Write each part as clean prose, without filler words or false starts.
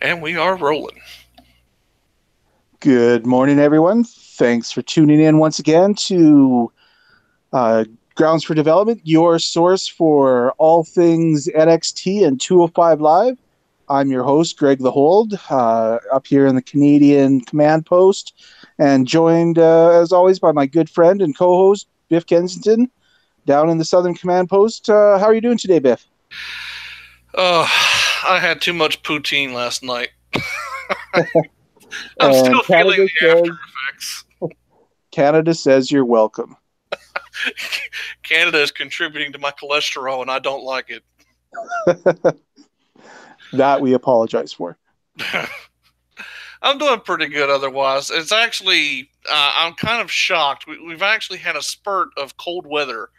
And we are rolling. Good morning, everyone. Thanks for tuning in once again to uh, Grounds for Development, your source for all things NXT and 205 Live. I'm your host, Greg the Hold, up here in the Canadian Command Post, and joined, as always, by my good friend and co-host, Biff Kensington, down in the Southern Command Post. How are you doing today, Biff? I had too much poutine last night. I'm And still feeling the after effects. Canada says you're welcome. Canada is contributing to my cholesterol, and I don't like it. That we apologize for. I'm doing pretty good otherwise. It's actually, I'm kind of shocked. We've actually had a spurt of cold weather,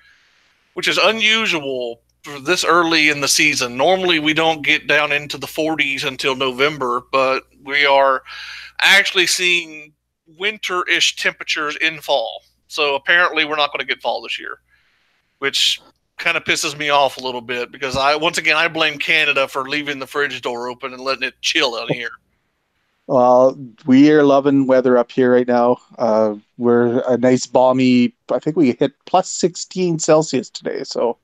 which is unusual for this early in the season. Normally, we don't get down into the 40s until November, but we are actually seeing winter-ish temperatures in fall. So apparently we're not going to get fall this year, which kind of pisses me off a little bit because once again I blame Canada for leaving the fridge door open and letting it chill out here. Well, we are loving weather up here right now. We're a nice balmy. I think we hit plus 16 Celsius today, so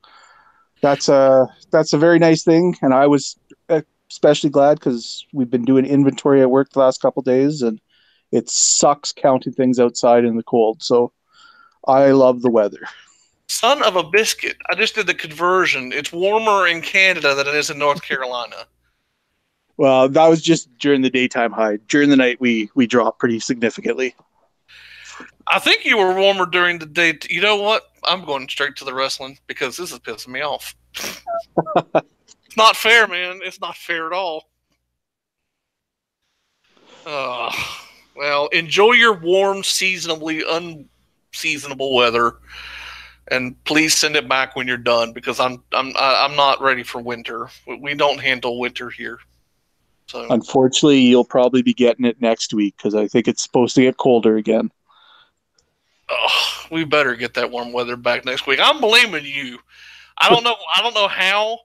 that's a very nice thing. And I was especially glad because we've been doing inventory at work the last couple of days, and it sucks counting things outside in the cold. So I love the weather. Son of a biscuit! I just did the conversion. It's warmer in Canada than it is in North Carolina. Well, that was just during the daytime high. During the night, we dropped pretty significantly. I think you were warmer during the day. You know what? I'm going straight to the wrestling because this is pissing me off. It's not fair, man. It's not fair at all. Well, enjoy your warm, seasonably unseasonable weather, and please send it back when you're done because I'm not ready for winter. We don't handle winter here. So unfortunately, you'll probably be getting it next week because I think it's supposed to get colder again. We better get that warm weather back next week. I'm blaming you. I don't know how,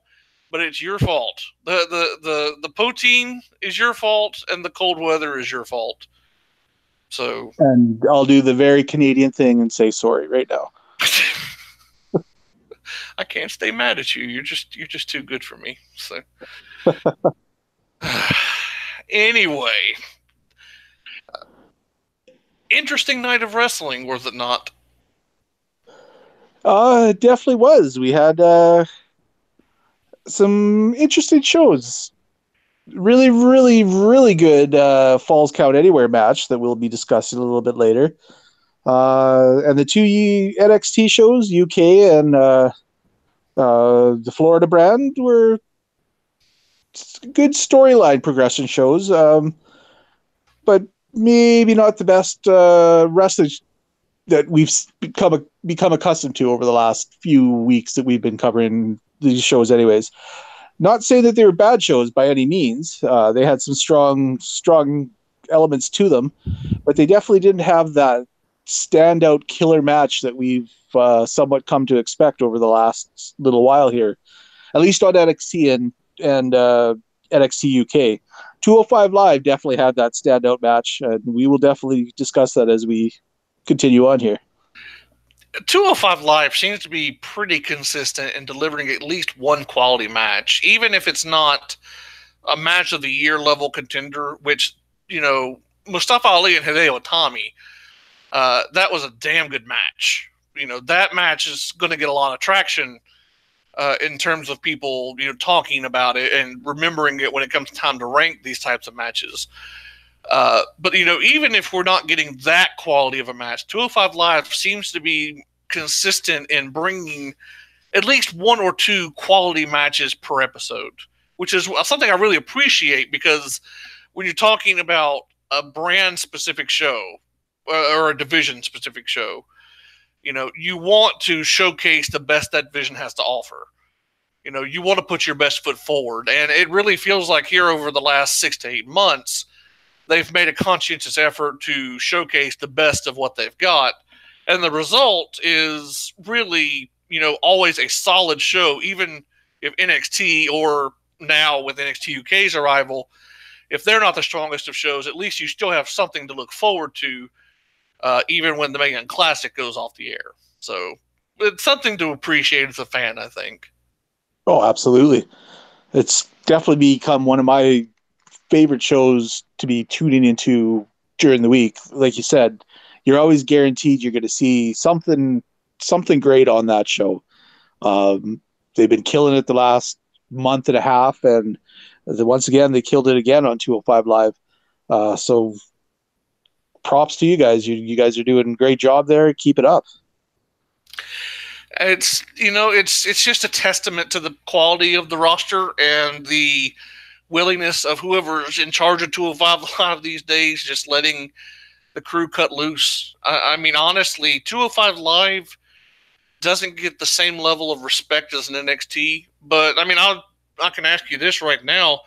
but it's your fault. The poutine is your fault, and the cold weather is your fault. So, and I'll do the very Canadian thing and say sorry right now. I can't stay mad at you. You're just too good for me. So, anyway, interesting night of wrestling, was it not? It definitely was. We had some interesting shows. Really, really, really good Falls Count Anywhere match that we'll be discussing a little bit later. And the two NXT shows, UK and the Florida brand, were good storyline progression shows, but maybe not the best wrestling that we've become accustomed to over the last few weeks that we've been covering these shows anyways. Not saying that they were bad shows by any means. They had some strong elements to them, but they definitely didn't have that standout killer match that we've somewhat come to expect over the last little while here, at least on NXT and NXT UK. 205 Live definitely had that standout match, and we will definitely discuss that as we continue on here. 205 Live seems to be pretty consistent in delivering at least one quality match, even if it's not a match of the year level contender, which, you know, Mustafa Ali and Hideo Itami, that was a damn good match. You know, that match is going to get a lot of traction in terms of people, you know, talking about it and remembering it when it comes time to rank these types of matches. But, you know, even if we're not getting that quality of a match, 205 Live seems to be consistent in bringing at least one or two quality matches per episode, which is something I really appreciate because when you're talking about a brand-specific show or a division-specific show, you know, you want to showcase the best that division has to offer. You know, you want to put your best foot forward. And it really feels like here over the last 6 to 8 months, they've made a conscientious effort to showcase the best of what they've got. And the result is really, you know, always a solid show, even if NXT or now with NXT UK's arrival, if they're not the strongest of shows, at least you still have something to look forward to, even when the Mayan Classic goes off the air. So it's something to appreciate as a fan, I think. Oh, absolutely. It's definitely become one of my favorite shows to be tuning into during the week. Like you said, you're always guaranteed you're going to see something great on that show. They've been killing it the last month and a half, and once again they killed it again on 205 Live. So props to you guys. You guys are doing a great job there. Keep it up. It's it's just a testament to the quality of the roster and the willingness of whoever's in charge of 205 Live these days, just letting the crew cut loose. I mean, honestly, 205 Live doesn't get the same level of respect as an NXT, but I mean, I can ask you this right now.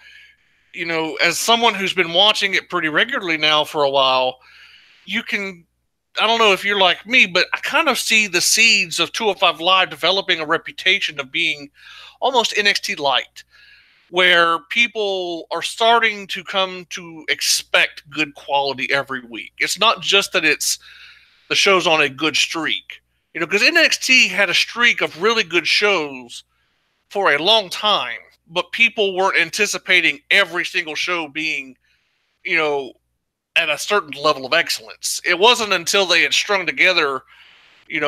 As someone who's been watching it pretty regularly now for a while, I don't know if you're like me, but I kind of see the seeds of 205 Live developing a reputation of being almost NXT light, where people are starting to come to expect good quality every week. It's not just that it's the show's on a good streak, because NXT had a streak of really good shows for a long time, but people weren't anticipating every single show being, at a certain level of excellence. It wasn't until they had strung together,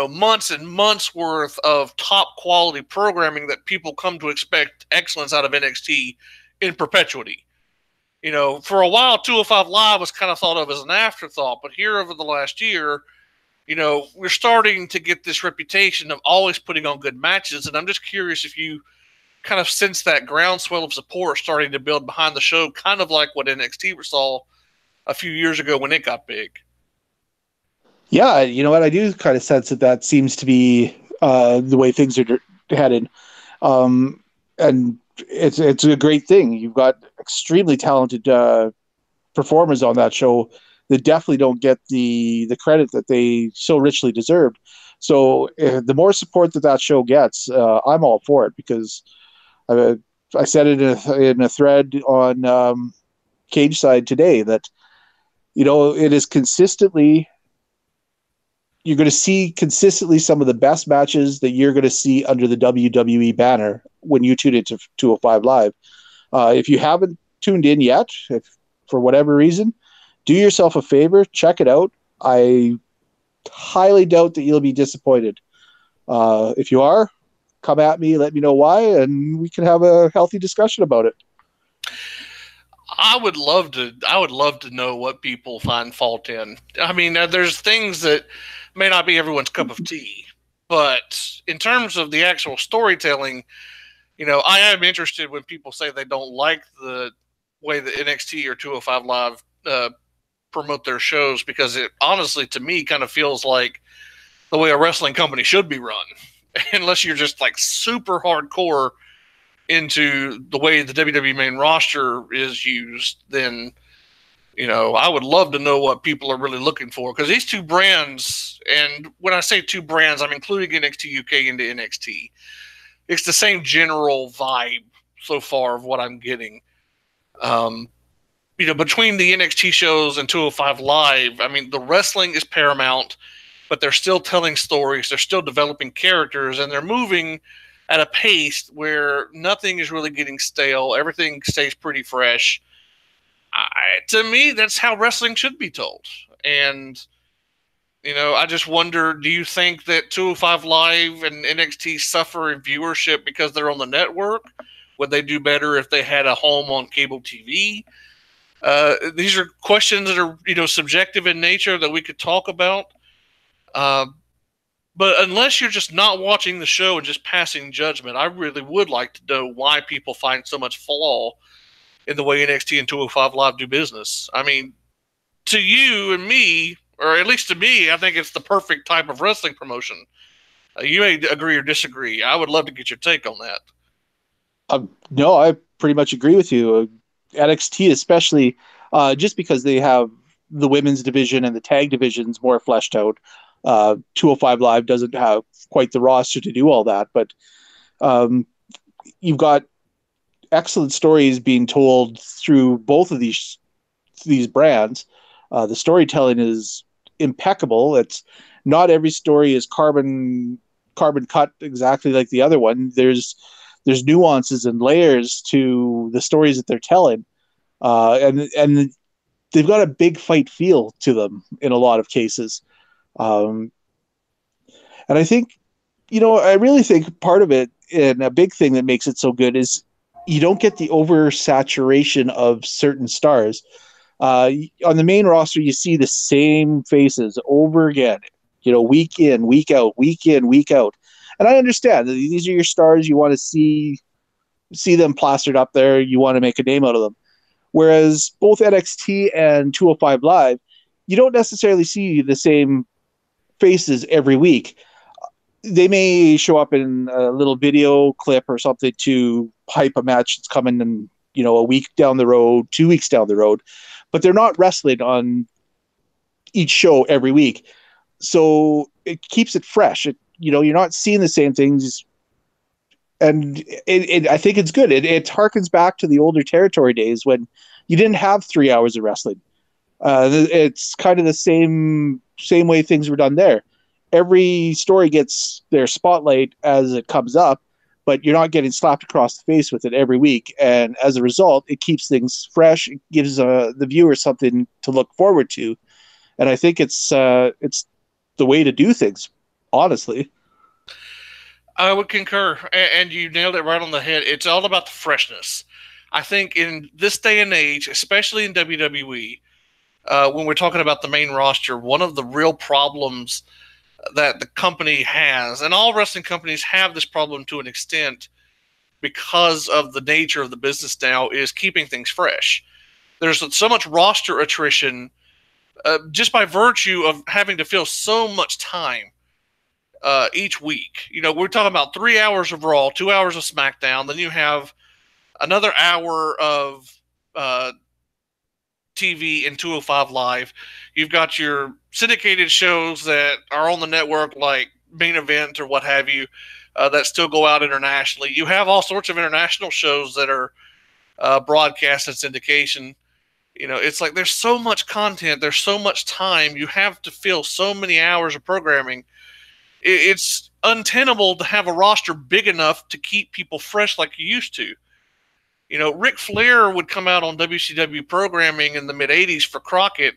months and months worth of top quality programming that people come to expect excellence out of NXT in perpetuity. For a while, 205 Live was kind of thought of as an afterthought, but here over the last year, we're starting to get this reputation of always putting on good matches, and I'm just curious if you kind of sense that groundswell of support starting to build behind the show, kind of like what NXT saw a few years ago when it got big. Yeah, you know what? I do kind of sense that seems to be the way things are headed, and it's a great thing. You've got extremely talented performers on that show that definitely don't get the credit that they so richly deserved. So the more support that show gets, I'm all for it, because I said it in a thread on Cage Side today that it is consistently. You're going to see consistently some of the best matches that you're going to see under the WWE banner when you tune into 205 Live. If you haven't tuned in yet, if for whatever reason, do yourself a favor, check it out. I highly doubt that you'll be disappointed. If you are, come at me, let me know why, and we can have a healthy discussion about it. I would love to know what people find fault in. I mean, there's things that may not be everyone's cup of tea, but in terms of the actual storytelling, I am interested when people say they don't like the way that NXT or 205 Live promote their shows, because it honestly, to me, kind of feels like the way a wrestling company should be run, unless you're just like super hardcore into the way the WWE main roster is used. Then I would love to know what people are really looking for, because these two brands, and when I say two brands, I'm including NXT UK into NXT. It's the same general vibe so far of what I'm getting. Between the NXT shows and 205 Live, I mean, the wrestling is paramount, but they're still telling stories, they're still developing characters, and they're moving at a pace where nothing is really getting stale. Everything stays pretty fresh. To me, that's how wrestling should be told. And, I just wonder, do you think that 205 Live and NXT suffer in viewership because they're on the network? Would they do better if they had a home on cable TV? These are questions that are, subjective in nature that we could talk about. But unless you're just not watching the show and just passing judgment, I really would like to know why people find so much flaw in the way NXT and 205 Live do business. I mean, to you and me, or at least to me, I think it's the perfect type of wrestling promotion. You may agree or disagree. I would love to get your take on that. No, I pretty much agree with you. NXT especially, just because they have the women's division and the tag divisions more fleshed out. 205 Live doesn't have quite the roster to do all that, but you've got excellent stories being told through both of these brands. The storytelling is impeccable. It's not every story is carbon cut exactly like the other one. There's nuances and layers to the stories that they're telling, and they've got a big fight feel to them in a lot of cases. And I think, I really think part of it, and a big thing that makes it so good, is you don't get the oversaturation of certain stars. On the main roster, you see the same faces over again, week in, week out, week in, week out. And I understand that these are your stars. You want to see them plastered up there. You want to make a name out of them. Whereas both NXT and 205 Live, you don't necessarily see the same faces every week. They may show up in a little video clip or something to hype a match that's coming in, a week down the road, 2 weeks down the road, but they're not wrestling on each show every week. So it keeps it fresh. You're not seeing the same things. And I think it's good. It harkens back to the older territory days when you didn't have 3 hours of wrestling. It's kind of the same way things were done there. Every story gets their spotlight as it comes up, but you're not getting slapped across the face with it every week. And as a result, it keeps things fresh. It gives the viewer something to look forward to. And I think it's the way to do things, honestly. I would concur, and you nailed it right on the head. It's all about the freshness. I think in this day and age, especially in WWE, when we're talking about the main roster, one of the real problems that the company has, and all wrestling companies have this problem to an extent because of the nature of the business now, is keeping things fresh. There's so much roster attrition just by virtue of having to fill so much time each week. We're talking about 3 hours of Raw, 2 hours of SmackDown, then you have another hour of TV in 205 Live. You've got your syndicated shows that are on the network, like Main Event or what have you, that still go out internationally. You have all sorts of international shows that are broadcast and syndication. It's like there's so much content, there's so much time. You have to fill so many hours of programming. It's untenable to have a roster big enough to keep people fresh like you used to. Ric Flair would come out on WCW programming in the mid-'80s for Crockett.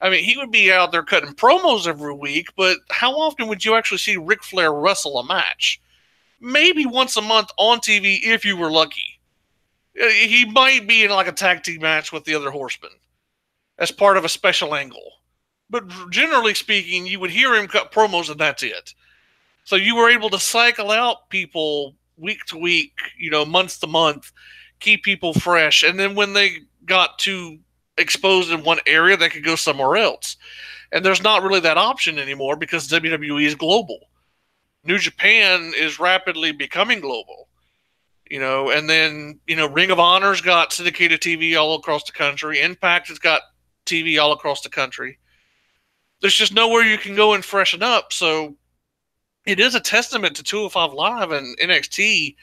I mean, he would be out there cutting promos every week, but how often would you actually see Ric Flair wrestle a match? Maybe once a month on TV if you were lucky. He might be in like a tag team match with the other Horsemen as part of a special angle. But generally speaking, you would hear him cut promos and that's it. So you were able to cycle out people week to week, month to month, keep people fresh. And then when they got too exposed in one area, they could go somewhere else. And there's not really that option anymore because WWE is global. New Japan is rapidly becoming global. And then, Ring of Honor's got syndicated TV all across the country. Impact has got TV all across the country. There's just nowhere you can go and freshen up. So it is a testament to 205 Live and NXT,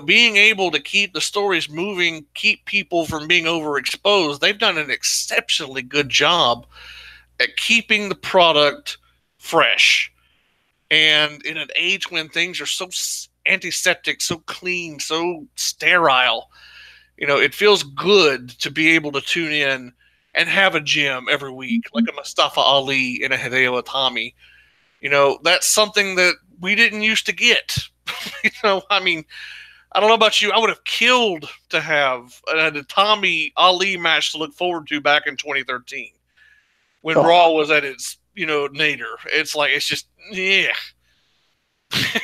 being able to keep the stories moving, keep people from being overexposed. They've done an exceptionally good job at keeping the product fresh. And in an age when things are so antiseptic, so clean, so sterile, it feels good to be able to tune in and have a gym every week, like a Mustafa Ali and a Hideo Itami. That's something that we didn't used to get. I mean, I don't know about you. I would have killed to have an Itami Ali match to look forward to back in 2013 when Raw was at its, nadir. It's like, it's just, yeah.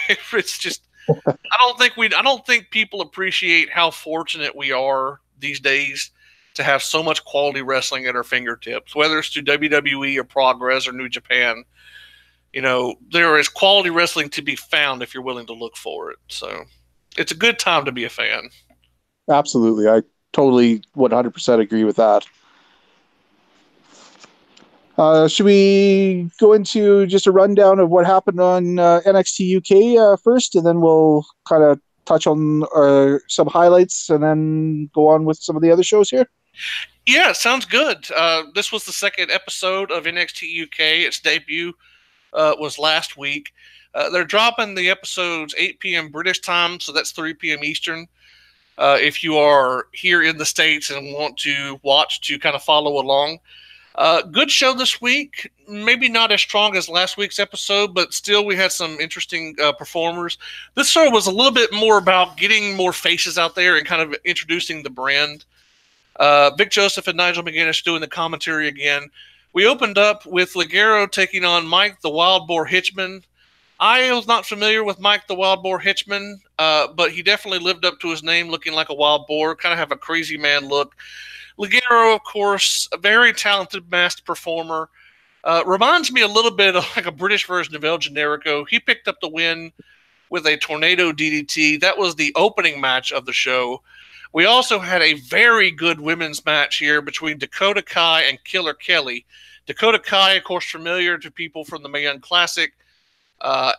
It's just, I don't think people appreciate how fortunate we are these days to have so much quality wrestling at our fingertips, whether it's through WWE or Progress or New Japan. There is quality wrestling to be found if you're willing to look for it. So it's a good time to be a fan. Absolutely. I totally 100% agree with that. Should we go into just a rundown of what happened on NXT UK first, and then we'll kind of touch on some highlights and then go on with some of the other shows here? Yeah, sounds good. This was the second episode of NXT UK. Its debut was last week. They're dropping the episodes 8 p.m. British time, so that's 3 p.m. Eastern. If you are here in the States and want to watch to kind of follow along. Good show this week. Maybe not as strong as last week's episode, but still we had some interesting performers. This show was a little bit more about getting more faces out there and kind of introducing the brand. Vic Joseph and Nigel McGuinness doing the commentary again. We opened up with Ligero taking on Mike the Wild Boar Hitchman. I was not familiar with Mike the Wild Boar Hitchman, but he definitely lived up to his name, looking like a wild boar, kind of have a crazy man look. Ligero, of course, a very talented masked performer. Reminds me a little bit of like a British version of El Generico. He picked up the win with a tornado DDT. That was the opening match of the show. We also had a very good women's match here between Dakota Kai and Killer Kelly. Dakota Kai, of course, familiar to people from the Mae Young Classic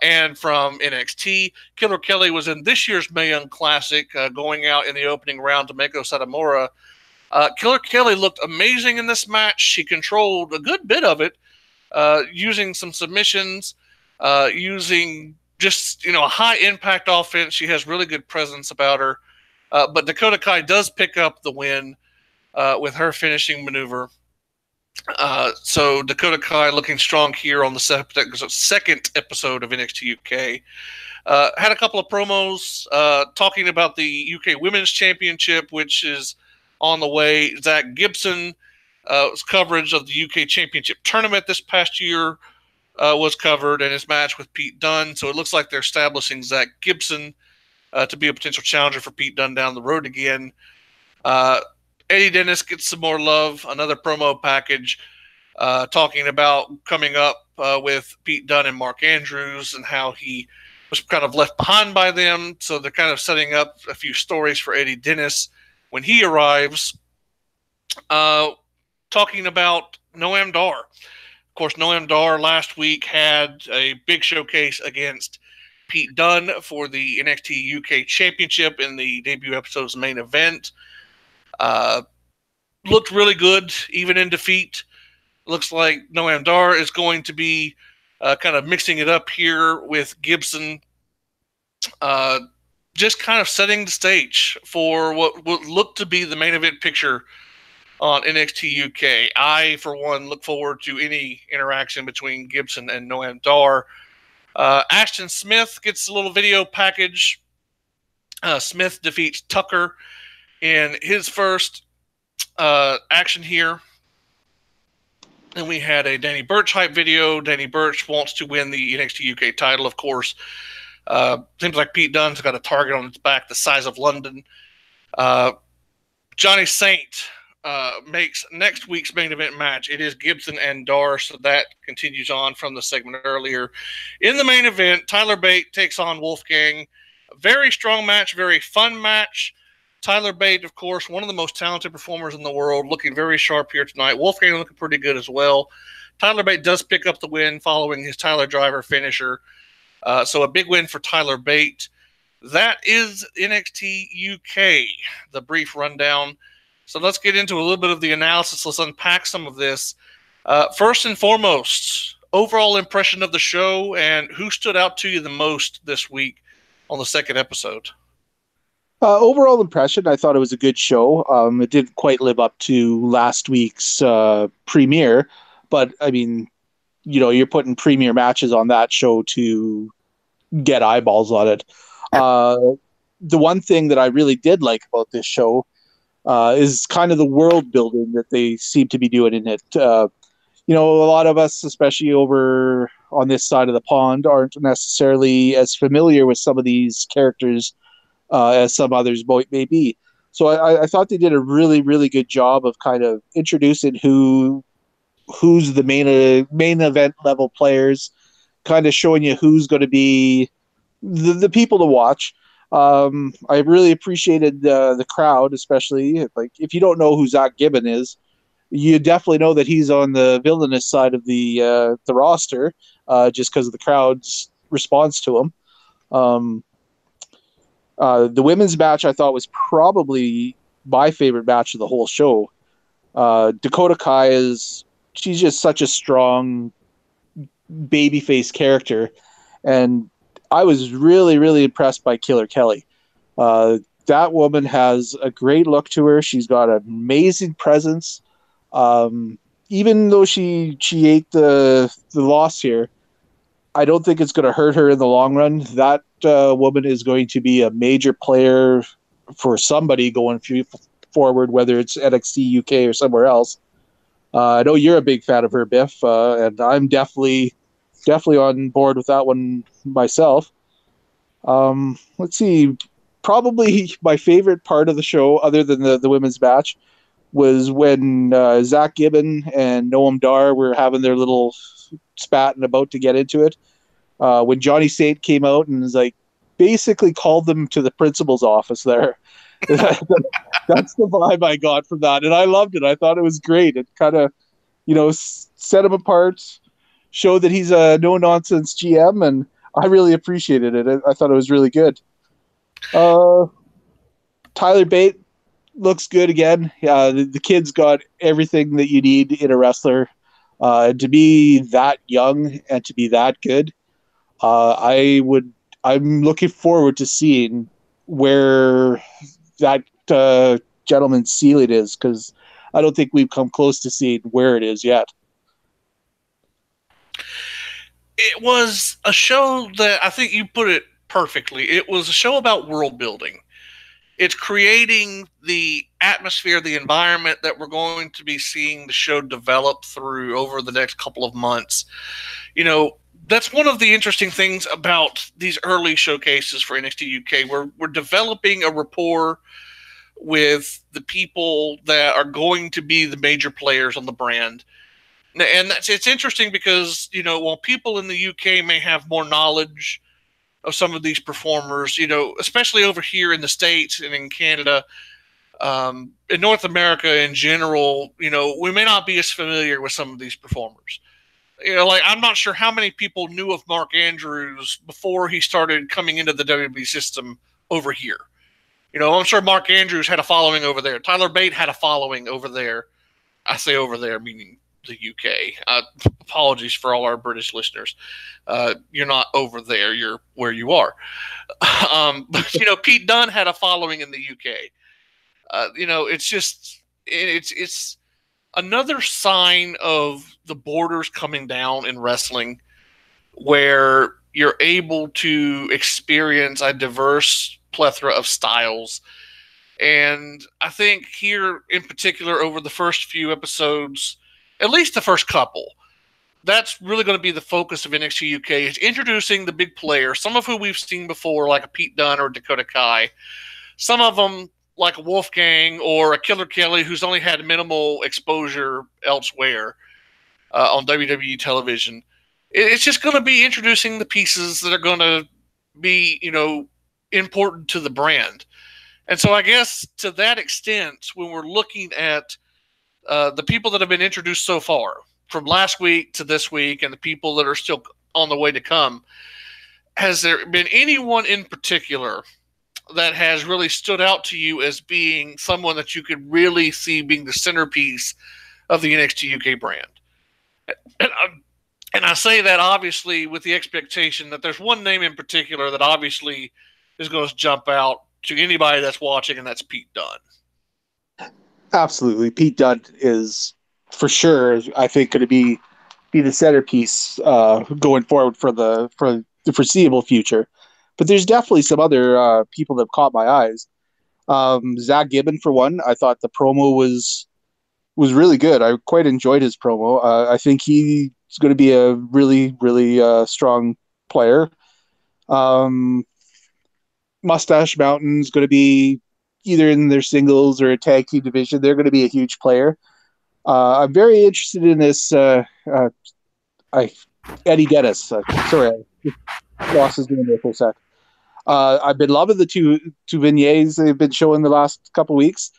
and from NXT. Killer Kelly was in this year's Mae Young Classic, going out in the opening round to Meiko Satomura. Killer Kelly looked amazing in this match. She controlled a good bit of it, using some submissions, using just, a high-impact offense. She has really good presence about her. But Dakota Kai does pick up the win with her finishing maneuver. So Dakota Kai looking strong here on the second episode of NXT UK. Had a couple of promos talking about the UK Women's Championship, which is on the way. Zach Gibson coverage of the UK Championship tournament this past year was covered, and his match with Pete Dunne. So it looks like they're establishing Zach Gibson to be a potential challenger for Pete Dunne down the road again. Eddie Dennis gets some more love, another promo package talking about coming up with Pete Dunne and Mark Andrews and how he was kind of left behind by them. So they're kind of setting up a few stories for Eddie Dennis when he arrives. Talking about Noam Dar. Of course, Noam Dar last week had a big showcase against Pete Dunne for the NXT UK Championship in the debut episode's main event. Looked really good, even in defeat. Looks like Noam Dar is going to be kind of mixing it up here with Gibson. Just kind of setting the stage for what would look to be the main event picture on NXT UK. I, for one, look forward to any interaction between Gibson and Noam Dar. Ashton Smith gets a little video package. Smith defeats Tucker in his first action here. And we had a Danny Burch hype video. Danny Burch wants to win the NXT UK title, of course. Seems like Pete Dunne's got a target on its back the size of London. Johnny Saint makes next week's main event match. It is Gibson and Dar, so that continues on from the segment earlier. In the main event, Tyler Bate takes on Wolfgang. A very strong match, very fun match. Tyler Bate, of course, one of the most talented performers in the world, looking very sharp here tonight. Wolfgang looking pretty good as well. Tyler Bate does pick up the win following his Tyler Driver finisher. So a big win for Tyler Bate. That is NXT UK, the brief rundown. So let's get into a little bit of the analysis. Let's unpack some of this. First and foremost, overall impression of the show and who stood out to you the most this week on the second episode? Overall impression, I thought it was a good show. It didn't quite live up to last week's premiere, but I mean, you're putting premiere matches on that show to get eyeballs on it. The one thing that I really did like about this show is kind of the world building that they seem to be doing in it. A lot of us, especially over on this side of the pond, aren't necessarily as familiar with some of these characters as some others may be. So I thought they did a really, really good job of kind of introducing who's the main event level players, kind of showing you who's going to be the people to watch. I really appreciated the crowd, especially if you don't know who Zach Gibbon is, you definitely know that he's on the villainous side of the roster, just because of the crowd's response to him. The women's match I thought was probably my favorite match of the whole show. Dakota Kai she's just such a strong babyface character, and I was really, really impressed by Killer Kelly. That woman has a great look to her. She's got an amazing presence. Even though she ate the loss here, I don't think it's going to hurt her in the long run. That woman is going to be a major player for somebody going forward, whether it's NXT UK or somewhere else. I know you're a big fan of her, Biff, and I'm definitely on board with that one myself. Let's see. Probably my favorite part of the show, other than the women's match, was when Zach Gibbon and Noam Dar were having their little spat and about to get into it. When Johnny Saint came out and was like, basically called them to the principal's office there. That's the vibe I got from that, and I loved it. I thought it was great. It kind of, set him apart, showed that he's a no-nonsense GM, and I really appreciated it. I thought it was really good. Tyler Bate looks good again. The kid's got everything that you need in a wrestler. To be that young and to be that good, I'm looking forward to seeing where that gentleman's ceiling is, because I don't think we've come close to seeing where it is yet. It was a show that I think you put it perfectly. It was a show about world building. It's creating the atmosphere, the environment that we're going to be seeing the show develop through over the next couple of months. That's one of the interesting things about these early showcases for NXT UK. We're developing a rapport with the people that are going to be the major players on the brand. And it's interesting because, while people in the UK may have more knowledge of some of these performers, especially over here in the States and in Canada, in North America in general, we may not be as familiar with some of these performers. I'm not sure how many people knew of Mark Andrews before he started coming into the WWE system over here. I'm sure Mark Andrews had a following over there. Tyler Bate had a following over there. I say over there, meaning the UK. Apologies for all our British listeners. You're not over there. You're where you are. But, Pete Dunne had a following in the UK. It's another sign of the borders coming down in wrestling, where you're able to experience a diverse plethora of styles. And I think here in particular, over the first few episodes, at least the first couple, that's really going to be the focus of NXT UK, is introducing the big players, some of who we've seen before, like a Pete Dunne or Dakota Kai. Some of them like a Wolfgang or a Killer Kelly, who's only had minimal exposure elsewhere on WWE television. It's just going to be introducing the pieces that are going to be, important to the brand. And so I guess to that extent, when we're looking at the people that have been introduced so far, from last week to this week, and the people that are still on the way to come, has there been anyone in particular that has really stood out to you as being someone that you could really see being the centerpiece of the NXT UK brand? And I say that obviously with the expectation that there's one name in particular that obviously is going to jump out to anybody that's watching, and that's Pete Dunne. Absolutely. Pete Dunne is for sure, I think, going to be the centerpiece going forward for the foreseeable future. But there's definitely some other people that have caught my eyes. Zach Gibbon, for one, I thought the promo was really good. I quite enjoyed his promo. I think he's going to be a really, really strong player. Mustache Mountain's going to be either in their singles or a tag team division. They're going to be a huge player. I'm very interested in this. Eddie Dennis. Sorry, I lost his name there for a sec. I've been loving the two vignettes they've been showing the last couple weeks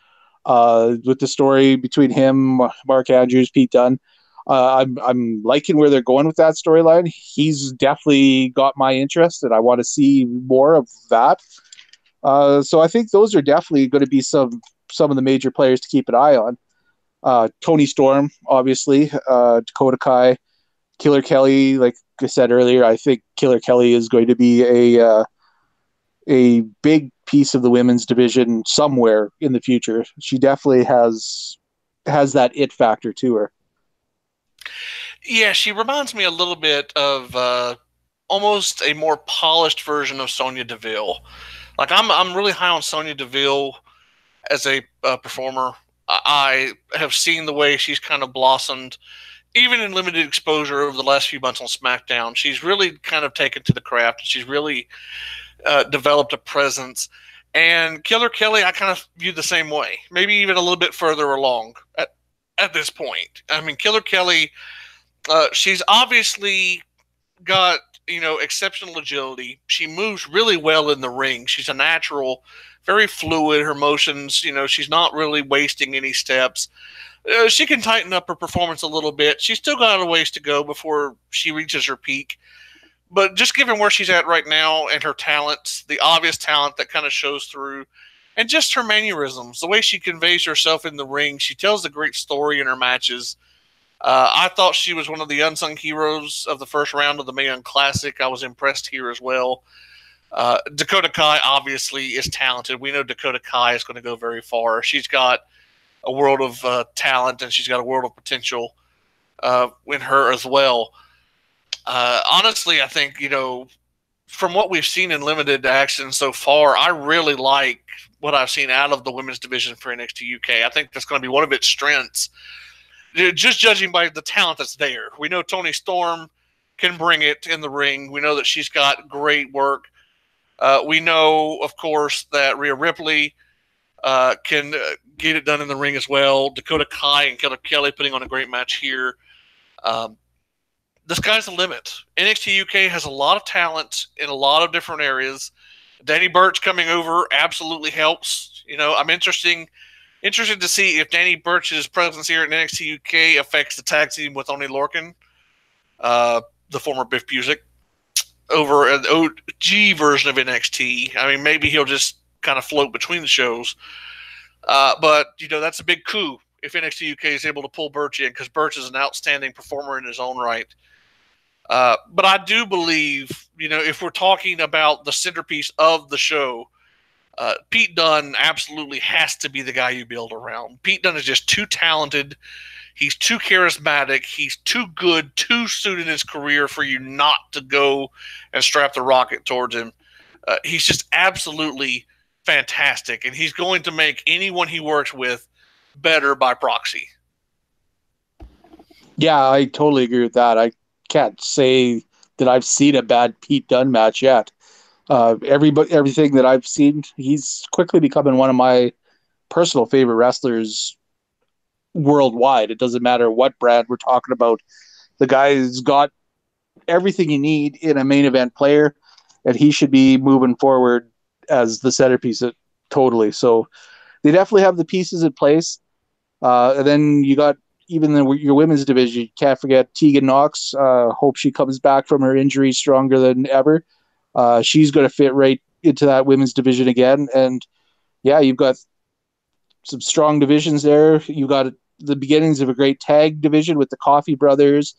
with the story between him, Mark Andrews, Pete Dunne. I'm liking where they're going with that storyline. He's definitely got my interest, and I want to see more of that. So I think those are definitely going to be some of the major players to keep an eye on. Tony Storm, obviously, Dakota Kai, Killer Kelly. Like I said earlier, I think Killer Kelly is going to be a big piece of the women's division somewhere in the future. She definitely has that it factor to her. Yeah, she reminds me a little bit of almost a more polished version of Sonya Deville. Like I'm really high on Sonya Deville as a performer. I have seen the way she's kind of blossomed, even in limited exposure over the last few months on SmackDown. She's really kind of taken to the craft. She's really developed a presence. And Killer Kelly, I kind of view the same way, maybe even a little bit further along at this point. I mean, Killer Kelly, she's obviously got, exceptional agility. She moves really well in the ring. She's a natural, very fluid. Her motions, she's not really wasting any steps. She can tighten up her performance a little bit. She's still got a ways to go before she reaches her peak. But just given where she's at right now and her talent, the obvious talent that kind of shows through, and just her mannerisms, the way she conveys herself in the ring, she tells a great story in her matches. I thought she was one of the unsung heroes of the first round of the Mae Young Classic. I was impressed here as well. Dakota Kai obviously is talented. We know Dakota Kai is going to go very far. She's got a world of talent, and she's got a world of potential in her as well. Honestly, I think, from what we've seen in limited action so far, I really like what I've seen out of the women's division for NXT UK. I think that's going to be one of its strengths. Just judging by the talent that's there. We know Toni Storm can bring it in the ring. We know that she's got great work. We know, of course, that Rhea Ripley can get it done in the ring as well. Dakota Kai and Killer Kelly putting on a great match here. The sky's the limit. NXT UK has a lot of talent in a lot of different areas. Danny Burch coming over absolutely helps. I'm interested to see if Danny Burch's presence here in NXT UK affects the tag team with Oney Lorcan, the former Biff Busick, over an OG version of NXT. I mean, maybe he'll just kind of float between the shows. But, that's a big coup if NXT UK is able to pull Burch in, because Burch is an outstanding performer in his own right. But I do believe, if we're talking about the centerpiece of the show, Pete Dunne absolutely has to be the guy you build around. Pete Dunne is just too talented. He's too charismatic. He's too good, too suited in his career for you not to go and strap the rocket towards him. He's just absolutely fantastic, and he's going to make anyone he works with better by proxy. Yeah, I totally agree with that. I can't say that I've seen a bad Pete Dunne match yet. Everything that I've seen, he's quickly becoming one of my personal favorite wrestlers worldwide. It doesn't matter what brand we're talking about. The guy's got everything you need in a main event player, and he should be moving forward as the centerpiece totally. So they definitely have the pieces in place. And then you got even your women's division. You can't forget Tegan Knox. Hope she comes back from her injury stronger than ever. She's going to fit right into that women's division again. And yeah, you've got some strong divisions there. You got the beginnings of a great tag division with the Coffee Brothers.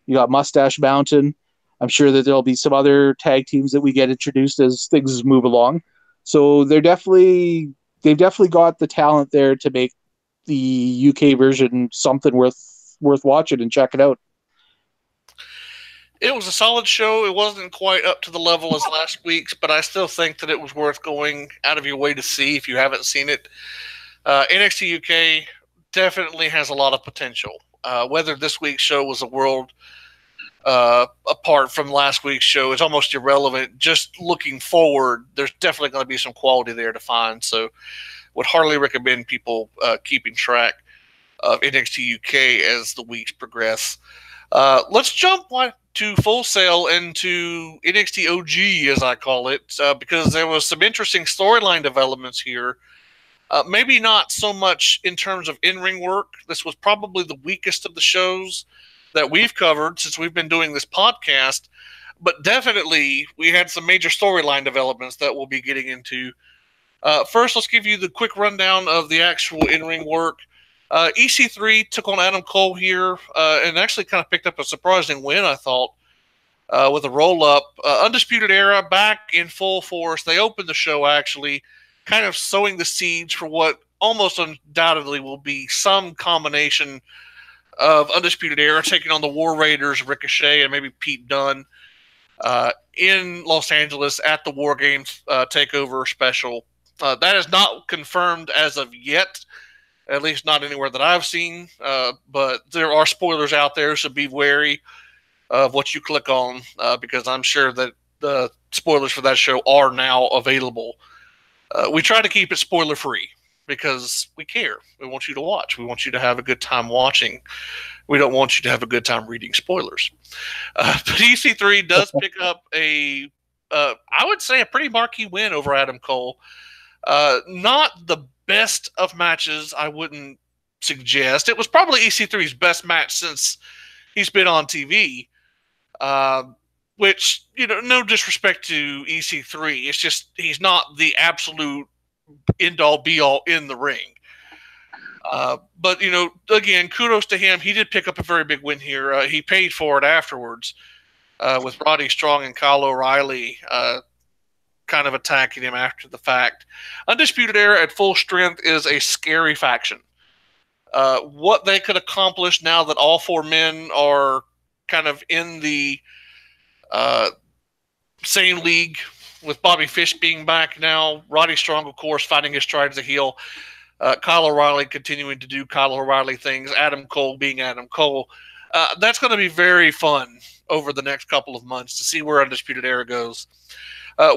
You got Mustache Mountain. I'm sure that there'll be some other tag teams that we get introduced as things move along. So they've definitely got the talent there to make the UK version something worth watching and checking out. It was a solid show. It wasn't quite up to the level as last week's, but I still think that it was worth going out of your way to see if you haven't seen it. NXT UK definitely has a lot of potential. Whether this week's show was a world apart from last week's show is almost irrelevant. Just looking forward, there's definitely going to be some quality there to find. So would hardly recommend people keeping track of NXT UK as the weeks progress. Let's jump to Full Sail into NXT OG, as I call it, because there was some interesting storyline developments here. Maybe not so much in terms of in-ring work. This was probably the weakest of the shows that we've covered since we've been doing this podcast, but definitely we had some major storyline developments that we'll be getting into First, let's give you the quick rundown of the actual in-ring work. EC3 took on Adam Cole here and actually kind of picked up a surprising win, I thought, with a roll-up. Undisputed Era back in full force. They opened the show, actually, kind of sowing the seeds for what almost undoubtedly will be some combination of Undisputed Era taking on the War Raiders, Ricochet, and maybe Pete Dunne in Los Angeles at the War Games Takeover special. That is not confirmed as of yet, at least not anywhere that I've seen, but there are spoilers out there, so be wary of what you click on, because I'm sure that the spoilers for that show are now available. We try to keep it spoiler-free because we care. We want you to watch. We want you to have a good time watching. We don't want you to have a good time reading spoilers. But EC3 does pick up I would say, a pretty marquee win over Adam Cole. Not the best of matches, I wouldn't suggest. It was probably EC3's best match since he's been on TV. Which, no disrespect to EC3. It's just he's not the absolute end-all, be-all in the ring. But, again, kudos to him. He did pick up a very big win here. He paid for it afterwards with Roddy Strong and Kyle O'Reilly kind of attacking him after the fact. Undisputed Era at full strength is a scary faction. What they could accomplish now that all four men are kind of in the same league, with Bobby Fish being back now, Roddy Strong, of course, finding his stride as a heel, Kyle O'Reilly continuing to do Kyle O'Reilly things, Adam Cole being Adam Cole. That's going to be very fun over the next couple of months to see where Undisputed Era goes.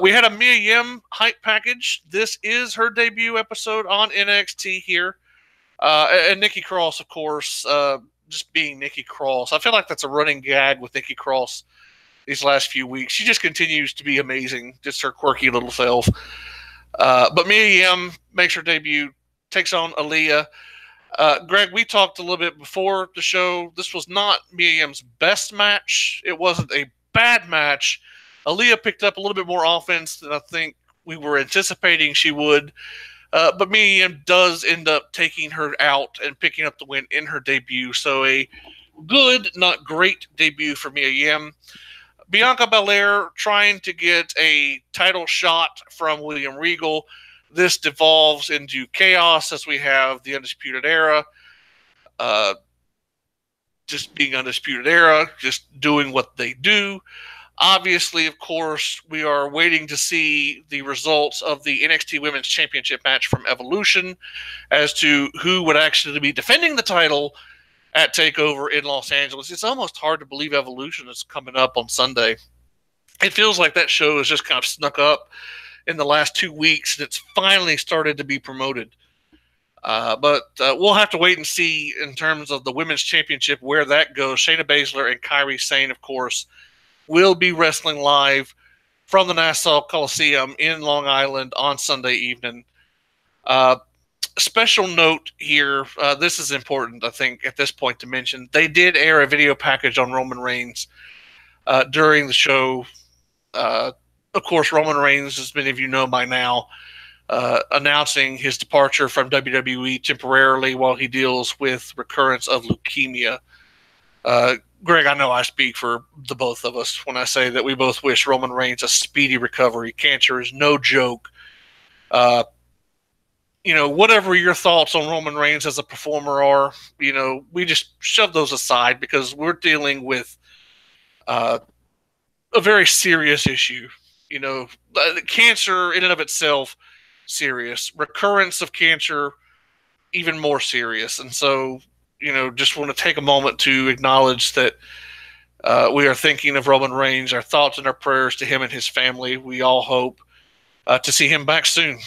We had a Mia Yim hype package. This is her debut episode on NXT here. And Nikki Cross, of course, just being Nikki Cross. I feel like that's a running gag with Nikki Cross these last few weeks. She just continues to be amazing, just her quirky little self. But Mia Yim makes her debut, takes on Aaliyah. Greg, we talked a little bit before the show. This was not Mia Yim's best match. It wasn't a bad match. Aaliyah picked up a little bit more offense than I think we were anticipating she would. But Mia Yim does end up taking her out and picking up the win in her debut. So a good, not great debut for Mia Yim. Bianca Belair trying to get a title shot from William Regal. This devolves into chaos as we have the Undisputed Era. Just being Undisputed Era, just doing what they do. Obviously, of course, we are waiting to see the results of the NXT Women's Championship match from Evolution as to who would actually be defending the title at TakeOver in Los Angeles. It's almost hard to believe Evolution is coming up on Sunday. It feels like that show has just kind of snuck up in the last 2 weeks, and it's finally started to be promoted. But we'll have to wait and see in terms of the Women's Championship where that goes. Shayna Baszler and Kairi Sane, of course, will be wrestling live from the Nassau Coliseum in Long Island on Sunday evening. Special note here, this is important, I think, at this point to mention. They did air a video package on Roman Reigns during the show. Of course, Roman Reigns, as many of you know by now, announcing his departure from WWE temporarily while he deals with recurrence of leukemia. Greg, I know I speak for the both of us when I say that we both wish Roman Reigns a speedy recovery. Cancer is no joke. Whatever your thoughts on Roman Reigns as a performer are, we just shove those aside because we're dealing with a very serious issue. Cancer in and of itself, serious. Recurrence of cancer, even more serious. And so, just want to take a moment to acknowledge that we are thinking of Roman Reigns, our thoughts and our prayers to him and his family. We all hope to see him back soon.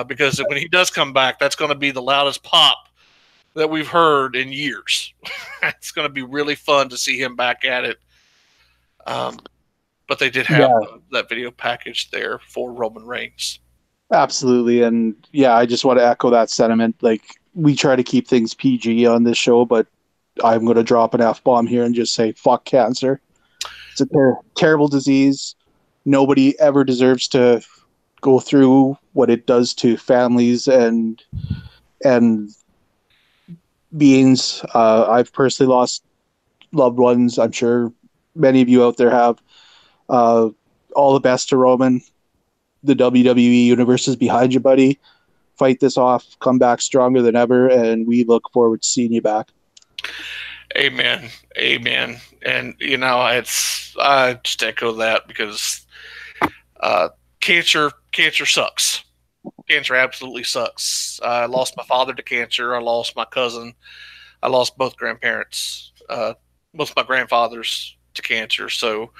Because when he does come back, that's going to be the loudest pop that we've heard in years. It's going to be really fun to see him back at it. But they did have that video package there for Roman Reigns. Absolutely. And I just want to echo that sentiment. Like, we try to keep things PG on this show, but I'm going to drop an F-bomb here and just say, fuck cancer. It's a terrible disease. Nobody ever deserves to go through what it does to families and beings. I've personally lost loved ones. I'm sure many of you out there have. All the best to Roman. The WWE universe is behind you, buddy. Fight this off, come back stronger than ever, and we look forward to seeing you back. Amen. Amen. And, it's, I just echo that because cancer sucks. Cancer absolutely sucks. I lost my father to cancer. I lost my cousin. I lost both grandparents, both my grandfathers to cancer. So,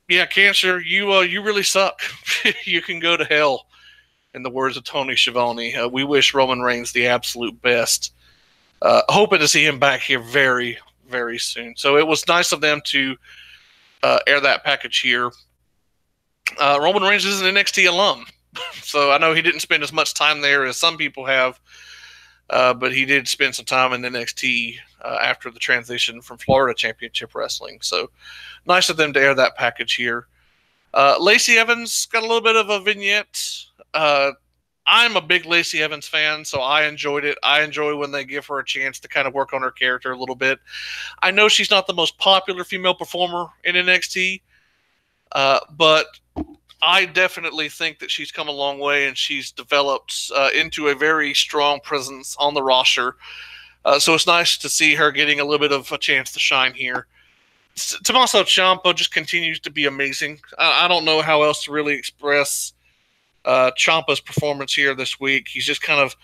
cancer, you really suck. You can go to hell, in the words of Tony Schiavone. We wish Roman Reigns the absolute best. Hoping to see him back here very, very soon. So it was nice of them to air that package here. Roman Reigns is an NXT alum. So I know he didn't spend as much time there as some people have, but he did spend some time in NXT after the transition from Florida Championship Wrestling. So nice of them to air that package here. Lacey Evans got a little bit of a vignette. I'm a big Lacey Evans fan, so I enjoyed it. I enjoy when they give her a chance to kind of work on her character a little bit. I know she's not the most popular female performer in NXT, but I definitely think that she's come a long way and she's developed into a very strong presence on the roster. So it's nice to see her getting a little bit of a chance to shine here. Tommaso Ciampa just continues to be amazing. I don't know how else to really express Ciampa's performance here this week. He's just kind of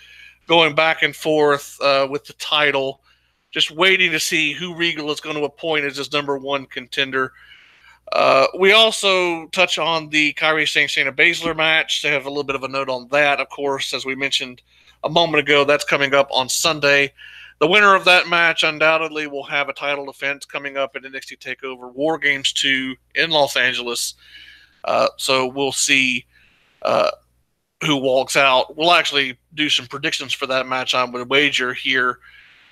going back and forth with the title, just waiting to see who Regal is going to appoint as his number one contender. We also touch on the Kairi Sane-Shayna Baszler match. To have a little bit of a note on that, of course, as we mentioned a moment ago, that's coming up on Sunday. The winner of that match undoubtedly will have a title defense coming up at NXT TakeOver War Games 2 in Los Angeles. So we'll see who walks out. We'll actually do some predictions for that match on with a wager here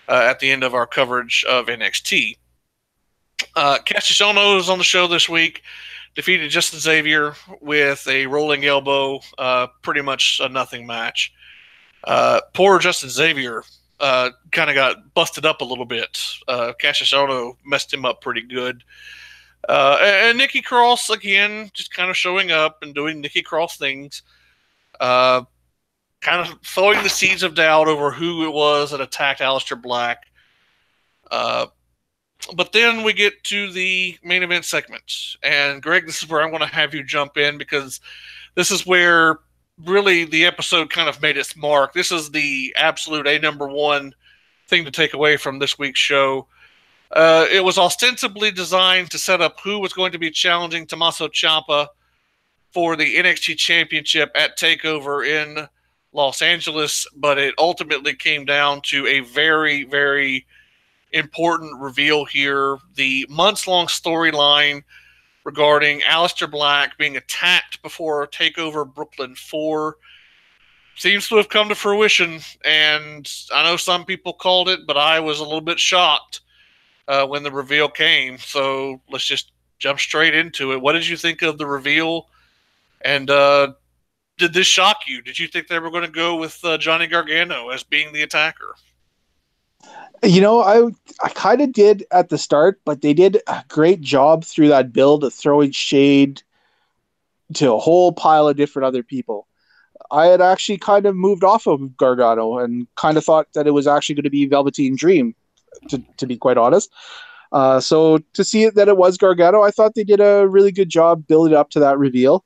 at the end of our coverage of NXT. Cassius Ohno is on the show this week. Defeated Justin Xavier with a rolling elbow, pretty much a nothing match. Poor Justin Xavier kind of got busted up a little bit. Cassius Ohno messed him up pretty good. And Nikki Cross, again, just kind of showing up and doing Nikki Cross things. Kind of throwing the seeds of doubt over who it was that attacked Aleister Black. But then we get to the main event segment. And Greg, this is where I'm going to have you jump in because this is where really the episode kind of made its mark. This is the absolute number one thing to take away from this week's show. It was ostensibly designed to set up who was going to be challenging Tommaso Ciampa for the NXT Championship at TakeOver in Los Angeles, but it ultimately came down to a very, very important reveal here. The months-long storyline regarding Aleister Black being attacked before TakeOver Brooklyn 4 seems to have come to fruition, and I know some people called it, but I was a little bit shocked when the reveal came. So let's just jump straight into it. What did you think of the reveal? And did this shock you? Did you think they were going to go with Johnny Gargano as being the attacker? I kind of did at the start, but they did a great job through that build of throwing shade to a whole pile of different other people. I had actually kind of moved off of Gargano and kind of thought that it was actually going to be Velveteen Dream, to be quite honest. So to see that it was Gargano, I thought they did a really good job building up to that reveal.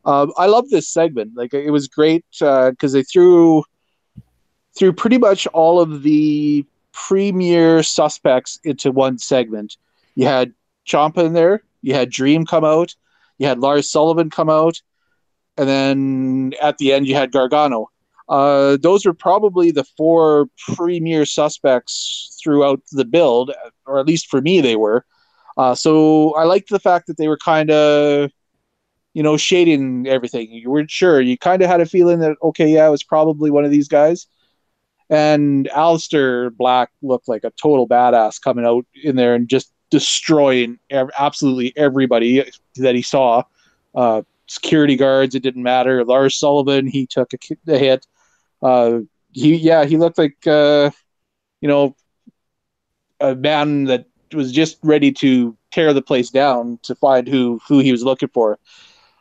I love this segment. Like, it was great because they threw pretty much all of the premier suspects into one segment. You had Ciampa in there, you had Dream come out, you had Lars Sullivan come out, and then at the end you had Gargano. Those were probably the four premier suspects throughout the build, or at least for me they were. So I liked the fact that they were kind of, shading everything. You weren't sure. You kind of had a feeling that, okay, yeah, it was probably one of these guys. And Aleister Black looked like a total badass coming out in there and just destroying absolutely everybody that he saw. security guards. It didn't matter. Lars Sullivan, he took a hit. He looked like a man that was just ready to tear the place down to find who he was looking for.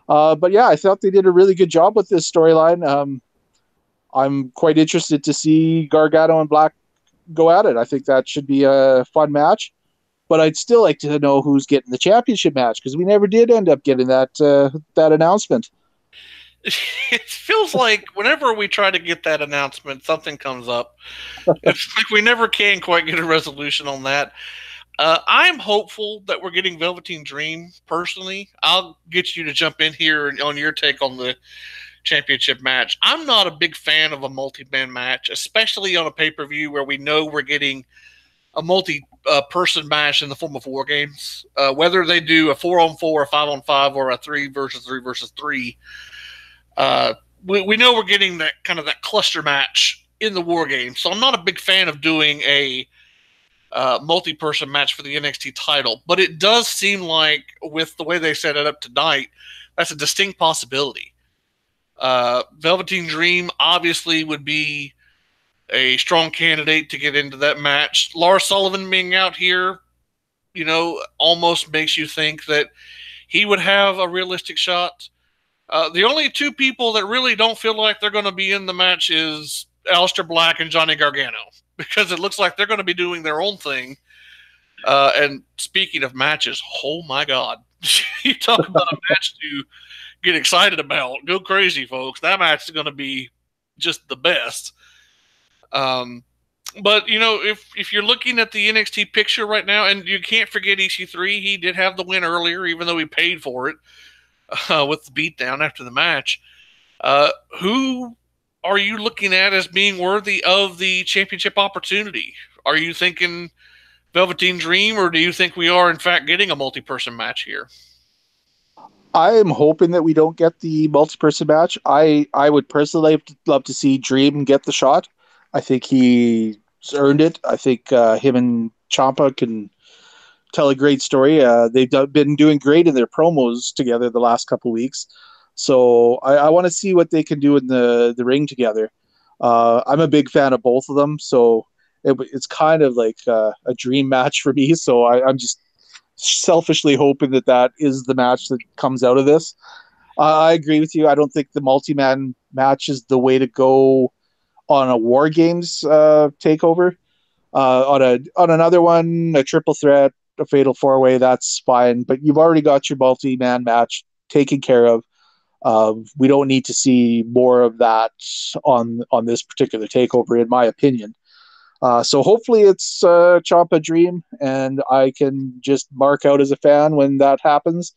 But yeah, I thought they did a really good job with this storyline. I'm quite interested to see Gargano and Black go at it. I think that should be a fun match. But I'd still like to know who's getting the championship match, because we never did end up getting that announcement. It feels like whenever we try to get that announcement, something comes up. It's like we never can quite get a resolution on that. I'm hopeful that we're getting Velveteen Dream, personally. I'll get you to jump in here on your take on the championship match. I'm not a big fan of a multi-man match, especially on a pay-per-view where we know we're getting a multi-person match in the form of war games. Whether they do a 4-on-4, a 5-on-5, or a 3 versus 3 versus 3, we know we're getting that kind of that cluster match in the war game. So I'm not a big fan of doing a multi-person match for the NXT title, but it does seem like with the way they set it up tonight, that's a distinct possibility. Velveteen Dream obviously would be a strong candidate to get into that match. Lars Sullivan being out here, almost makes you think that he would have a realistic shot. The only two people that really don't feel like they're going to be in the match is Aleister Black and Johnny Gargano, because it looks like they're going to be doing their own thing. And speaking of matches, oh my God, you talk about a match to get excited about. Go crazy, folks. That match is going to be just the best. But if you're looking at the NXT picture right now, and you can't forget EC3, he did have the win earlier, even though he paid for it with the beatdown after the match. Who are you looking at as being worthy of the championship opportunity? Are you thinking Velveteen Dream, or do you think we are in fact getting a multi-person match here? I'm hoping that we don't get the multi-person match. I would personally love to see Dream get the shot. I think he's earned it. I think him and Ciampa can tell a great story. They've been doing great in their promos together the last couple weeks. So I want to see what they can do in the ring together. I'm a big fan of both of them. So it's kind of like a dream match for me. So I'm just selfishly hoping that is the match that comes out of this. I agree with you. I don't think the multi-man match is the way to go on a War Games takeover. On another one, a triple threat, a fatal 4-way, that's fine. But you've already got your multi-man match taken care of. We don't need to see more of that on this particular takeover, in my opinion. So hopefully it's Ciampa Dream, and I can just mark out as a fan when that happens.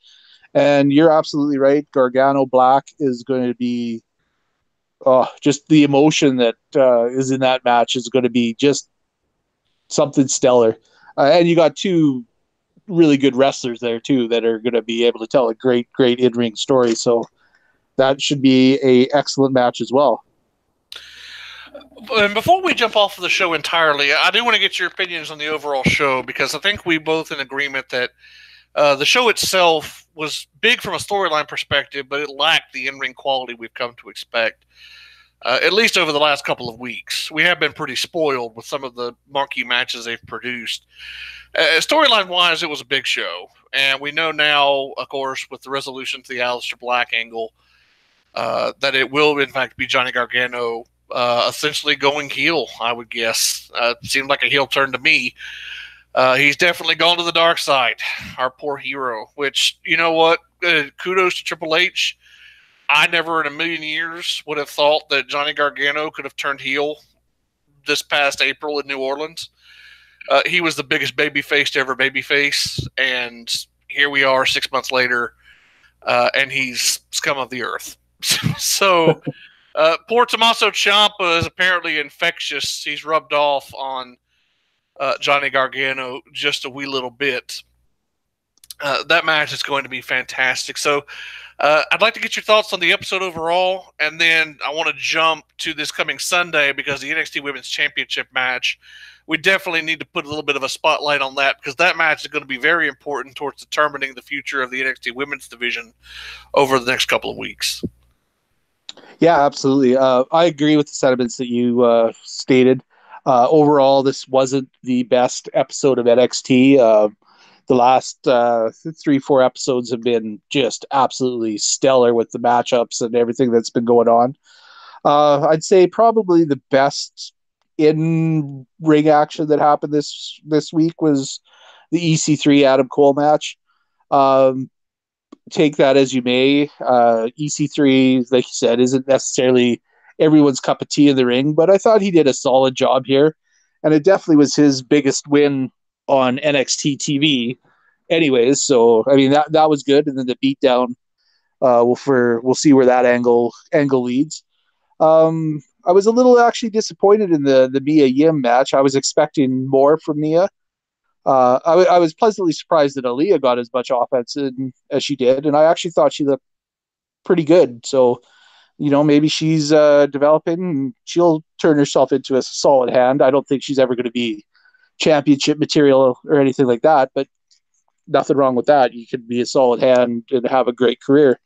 And you're absolutely right. Gargano Black is going to be just the emotion that is in that match is going to be just something stellar. And you got two really good wrestlers there too that are going to be able to tell a great in-ring story. So that should be a excellent match as well. And before we jump off of the show entirely, I do want to get your opinions on the overall show, because I think we both in agreement that the show itself was big from a storyline perspective, but it lacked the in-ring quality we've come to expect, at least over the last couple of weeks. We have been pretty spoiled with some of the marquee matches they've produced. Storyline-wise, it was a big show. And we know now, of course, with the resolution to the Aleister Black angle, that it will, in fact, be Johnny Gargano essentially going heel, I would guess. It seemed like a heel turn to me. He's definitely gone to the dark side, our poor hero, which, you know what? Kudos to Triple H. I never in a million years would have thought that Johnny Gargano could have turned heel this past April in New Orleans. He was the biggest babyface to ever babyface, and here we are 6 months later, and he's scum of the earth. So poor Tommaso Ciampa is apparently infectious. He's rubbed off on Johnny Gargano just a wee little bit. That match is going to be fantastic. So I'd like to get your thoughts on the episode overall, and then I want to jump to this coming Sunday because the NXT Women's Championship match. We definitely need to put a little bit of a spotlight on that because that match is going to be very important towards determining the future of the NXT Women's division over the next couple of weeks. Yeah, absolutely. I agree with the sentiments that you stated. Overall, this wasn't the best episode of NXT. The last 3-4 episodes have been just absolutely stellar with the matchups and everything that's been going on. I'd say probably the best in ring action that happened this week was the EC3 Adam Cole match. Take that as you may. EC3, like you said, isn't necessarily everyone's cup of tea in the ring, but I thought he did a solid job here, and it definitely was his biggest win on NXT TV. Anyways, so I mean that was good, and then the beatdown. We'll see where that angle leads. I was a little actually disappointed in the Mia Yim match. I was expecting more from Mia. I was pleasantly surprised that Aaliyah got as much offense as she did, and I actually thought she looked pretty good. So, maybe she's developing, and she'll turn herself into a solid hand. I don't think she's ever going to be championship material or anything like that, but nothing wrong with that. You can be a solid hand and have a great career.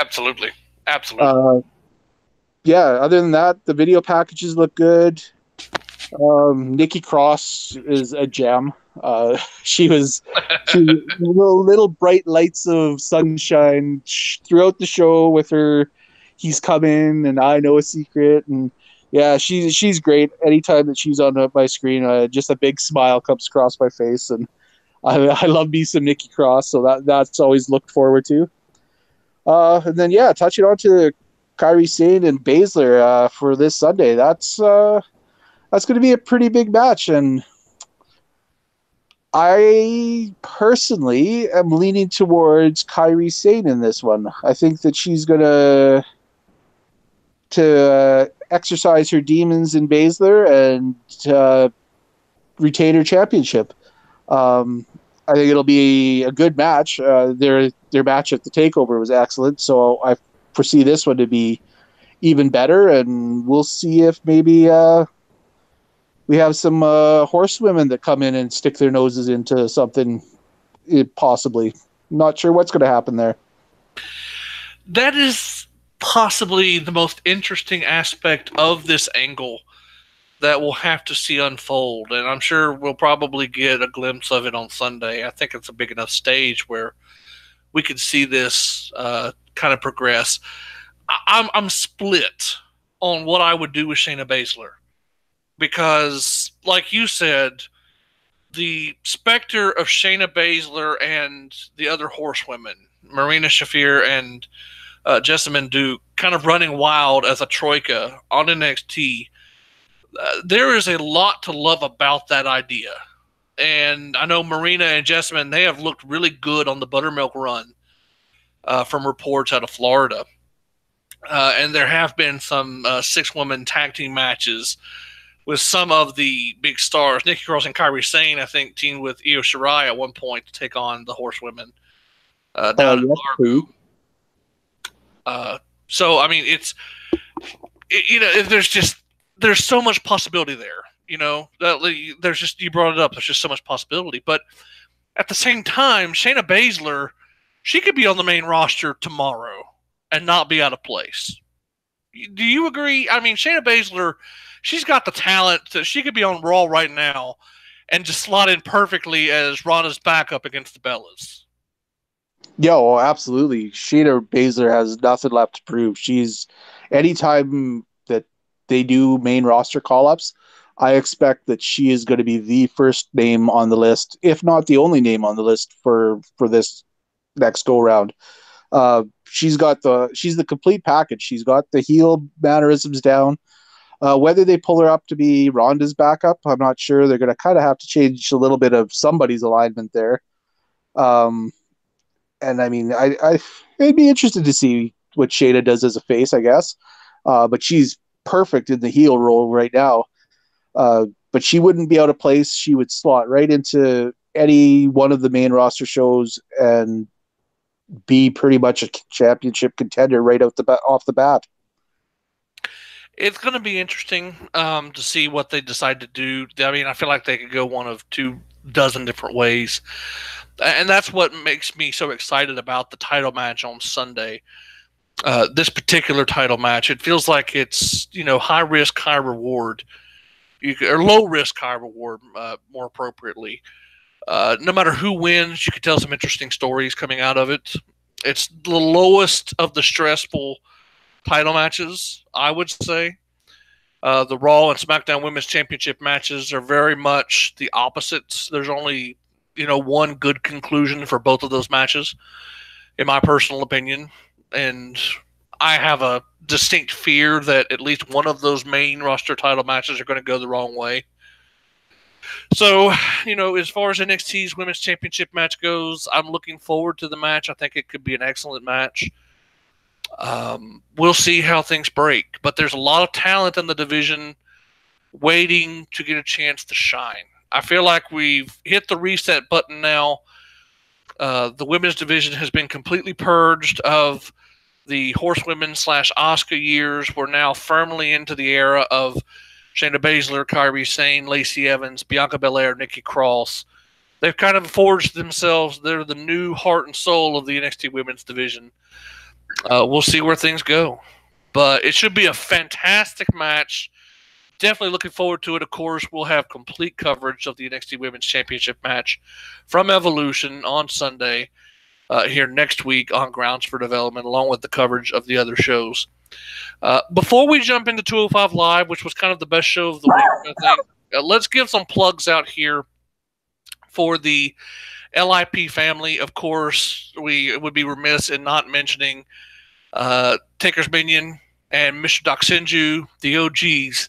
Absolutely. Yeah, other than that, the video packages look good. Nikki Cross is a gem. She was little bright lights of sunshine throughout the show with her. He's coming, and I know a secret, and yeah, she's great. Anytime that she's on my screen, just a big smile comes across my face, and I love me some Nikki Cross, so that's always looked forward to. And then touching on to Kairi Sane and Baszler for this Sunday. That's going to be a pretty big match, and I personally am leaning towards Kairi Sane in this one. I think that she's going to exercise her demons in Baszler and retain her championship. I think it'll be a good match. Their match at the Takeover was excellent, so I foresee this one to be even better, and we'll see if maybe we have some horsewomen that come in and stick their noses into something, possibly. Not sure what's going to happen there. That is possibly the most interesting aspect of this angle that we'll have to see unfold, and I'm sure we'll probably get a glimpse of it on Sunday. I think it's a big enough stage where we could see this kind of progress. I'm split on what I would do with Shayna Baszler. Because, like you said, the specter of Shayna Baszler and the other horsewomen, Marina Shafir and Jessamine Duke, kind of running wild as a troika on NXT, there is a lot to love about that idea. And I know Marina and Jessamine, they have looked really good on the Buttermilk run from reports out of Florida. And there have been some 6-woman tag team matches with some of the big stars. Nikki Cross and Kairi Sane, I think, teamed with Io Shirai at one point to take on the horsewomen down in Largo. So, I mean, there's so much possibility there. There's just, you brought it up, there's just so much possibility. But at the same time, Shayna Baszler, she could be on the main roster tomorrow and not be out of place. Do you agree? I mean, Shayna Baszler, she's got the talent that she could be on Raw right now and just slot in perfectly as Ronda's backup against the Bellas. Yo, absolutely. Shayna Baszler has nothing left to prove. Anytime that they do main roster call-ups, I expect that she is going to be the first name on the list, if not the only name on the list for this next go-round. She's the complete package. She's got the heel mannerisms down. Whether they pull her up to be Ronda's backup, I'm not sure. They're going to kind of have to change a little bit of somebody's alignment there. And I mean, I'd be interested to see what Shayna does as a face, I guess. But she's perfect in the heel role right now. But she wouldn't be out of place. She would slot right into any one of the main roster shows and be pretty much a championship contender right off the bat. It's going to be interesting to see what they decide to do. I mean, I feel like they could go one of 24 different ways. And that's what makes me so excited about the title match on Sunday. This particular title match, it feels like it's, high risk, high reward. Or low risk, high reward, more appropriately. No matter who wins, you can tell some interesting stories coming out of it. It's the lowest of the stressful title matches, I would say. The Raw and SmackDown Women's Championship matches are very much the opposites. There's only, one good conclusion for both of those matches, in my personal opinion. And I have a distinct fear that at least one of those main roster title matches are going to go the wrong way. So, as far as NXT's Women's Championship match goes, I'm looking forward to the match. I think it could be an excellent match. We'll see how things break. But there's a lot of talent in the division waiting to get a chance to shine. I feel like we've hit the reset button now. The women's division has been completely purged of the horsewomen / Asuka years. We're now firmly into the era of Shayna Baszler, Kairi Sane, Lacey Evans, Bianca Belair, Nikki Cross. They've kind of forged themselves. They're the new heart and soul of the NXT women's division. We'll see where things go. But it should be a fantastic match. Definitely looking forward to it. Of course, we'll have complete coverage of the NXT Women's Championship match from Evolution on Sunday here next week on Grounds for Development, along with the coverage of the other shows. Before we jump into 205 Live, which was kind of the best show of the week, I think, let's give some plugs out here for the LIP family. Of course, we would be remiss in not mentioning Taker's Minion and Mr. Doxinju, the OGs,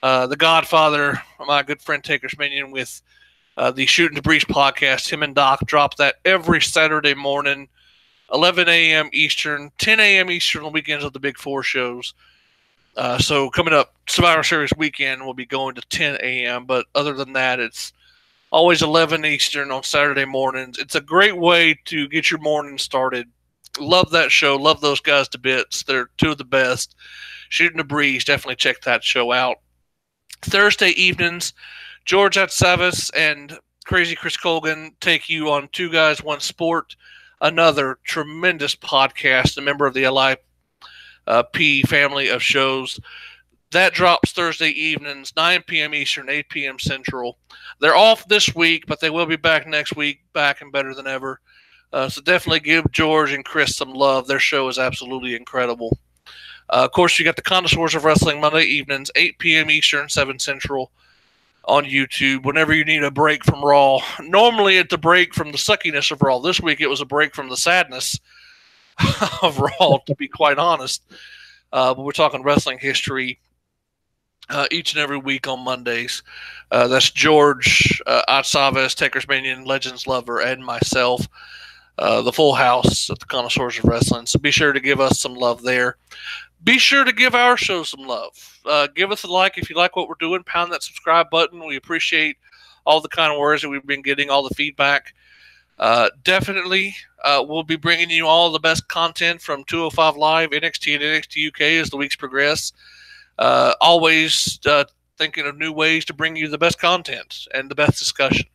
the Godfather, my good friend Taker's Minion, with the Shooting the Breach podcast. Him and Doc drop that every Saturday morning, 11 a.m. Eastern, 10 a.m. Eastern on weekends of the Big Four shows. So coming up, Survivor Series weekend, we'll be going to 10 a.m. But other than that, it's always 11 Eastern on Saturday mornings. It's a great way to get your morning started. Love that show. Love those guys to bits. They're two of the best. Shooting the Breeze, definitely check that show out. Thursday evenings, George Atsavis and Crazy Chris Colgan take you on Two Guys, One Sport, another tremendous podcast, a member of the LIP family of shows. That drops Thursday evenings, 9 p.m. Eastern, 8 p.m. Central. They're off this week, but they will be back next week, back and better than ever. So definitely give George and Chris some love. Their show is absolutely incredible. Of course, you got the Connoisseurs of Wrestling Monday evenings, 8 p.m. Eastern, 7 Central on YouTube. Whenever you need a break from Raw. Normally it's a break from the suckiness of Raw. This week it was a break from the sadness of Raw, to be quite honest. But we're talking wrestling history each and every week on Mondays. That's George Atsaves, Taker's Minion, Legends Lover, and myself. The full house at the Connoisseurs of Wrestling. So be sure to give us some love there. Be sure to give our show some love. Give us a like if you like what we're doing. Pound that subscribe button. We appreciate all the kind words that we've been getting, all the feedback. Definitely, we'll be bringing you all the best content from 205 Live, NXT, and NXT UK as the weeks progress. Always thinking of new ways to bring you the best content and the best discussion.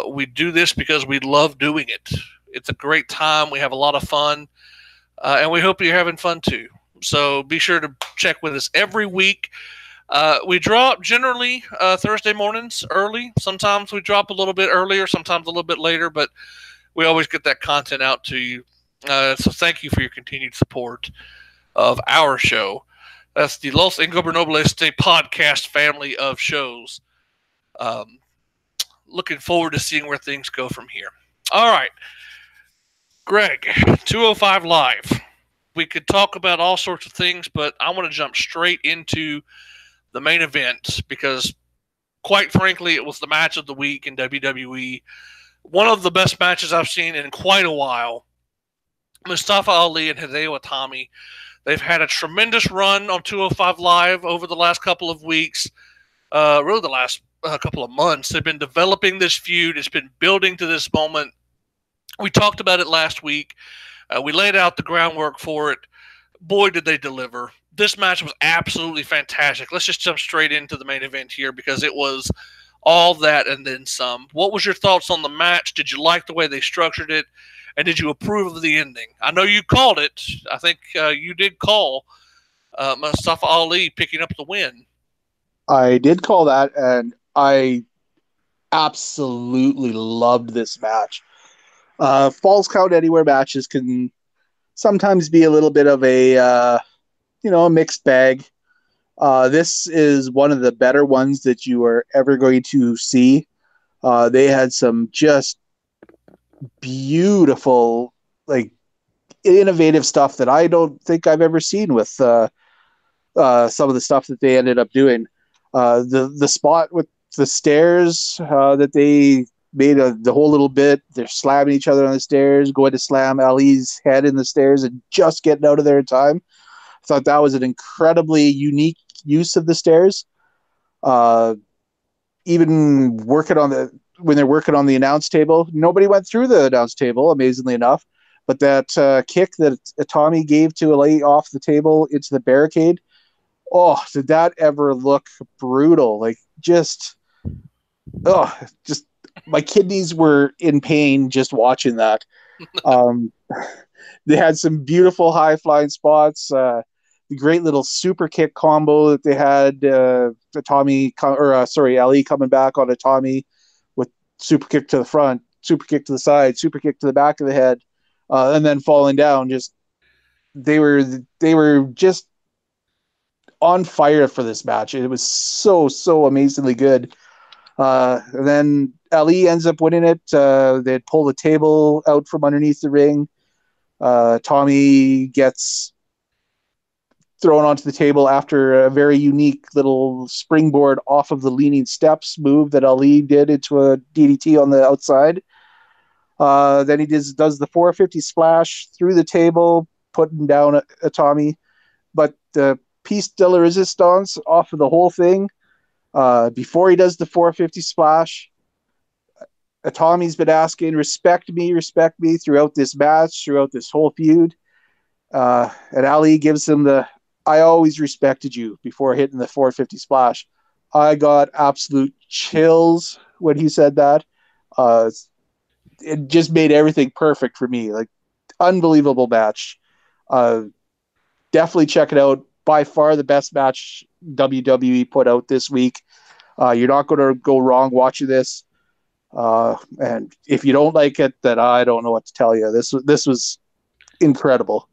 We do this because we love doing it. It's a great time. We have a lot of fun, and we hope you're having fun too. So be sure to check with us every week. We drop generally Thursday mornings early. Sometimes we drop a little bit earlier, sometimes a little bit later, but we always get that content out to you. So thank you for your continued support of our show. That's the Los Ingobernables podcast family of shows. Looking forward to seeing where things go from here. All right. Greg, 205 Live. We could talk about all sorts of things, but I want to jump straight into the main event because, quite frankly, it was the match of the week in WWE. One of the best matches I've seen in quite a while. Mustafa Ali and Hideo Itami. They've had a tremendous run on 205 Live over the last couple of weeks. Really the last a couple of months. They've been developing this feud. It's been building to this moment. We talked about it last week. We laid out the groundwork for it. Boy, did they deliver. This match was absolutely fantastic. Let's just jump straight into the main event here because it was all that and then some. What was your thoughts on the match? Did you like the way they structured it? And did you approve of the ending? I know you called it. I think you did call Mustafa Ali picking up the win. I did call that, and I absolutely loved this match. Falls Count Anywhere matches can sometimes be a little bit of a a mixed bag. This is one of the better ones that you are ever going to see. They had some just beautiful, like, innovative stuff that I don't think I've ever seen with some of the stuff that they ended up doing. The spot with the stairs that they made the whole little bit, they're slamming each other on the stairs, going to slam Ali's head in the stairs and just getting out of there in time. I thought that was an incredibly unique use of the stairs. Even when they're working on the announce table, nobody went through the announce table, amazingly enough. But that kick that Tommy gave to Ali off the table into the barricade, oh, did that ever look brutal? Like, just my kidneys were in pain just watching that. They had some beautiful high flying spots. The great little super kick combo that they had. Ali coming back on a Tommy with super kick to the front, super kick to the side, super kick to the back of the head, and then falling down. Just they were just on fire for this match. It was so amazingly good. And then Ali ends up winning it. They'd pull the table out from underneath the ring. Tommy gets thrown onto the table after a very unique little springboard off of the leaning steps move that Ali did into a DDT on the outside. Then he does the 450 splash through the table, putting down a Tommy. But the piece de la resistance off of the whole thing, before he does the 450 splash, Tommy's been asking, respect me throughout this match, throughout this whole feud. And Ali gives him I always respected you before hitting the 450 splash. I got absolute chills when he said that. It just made everything perfect for me. Like, unbelievable match. Definitely check it out. By far the best match WWE put out this week. You're not going to go wrong watching this. And if you don't like it, then I don't know what to tell you. This was incredible.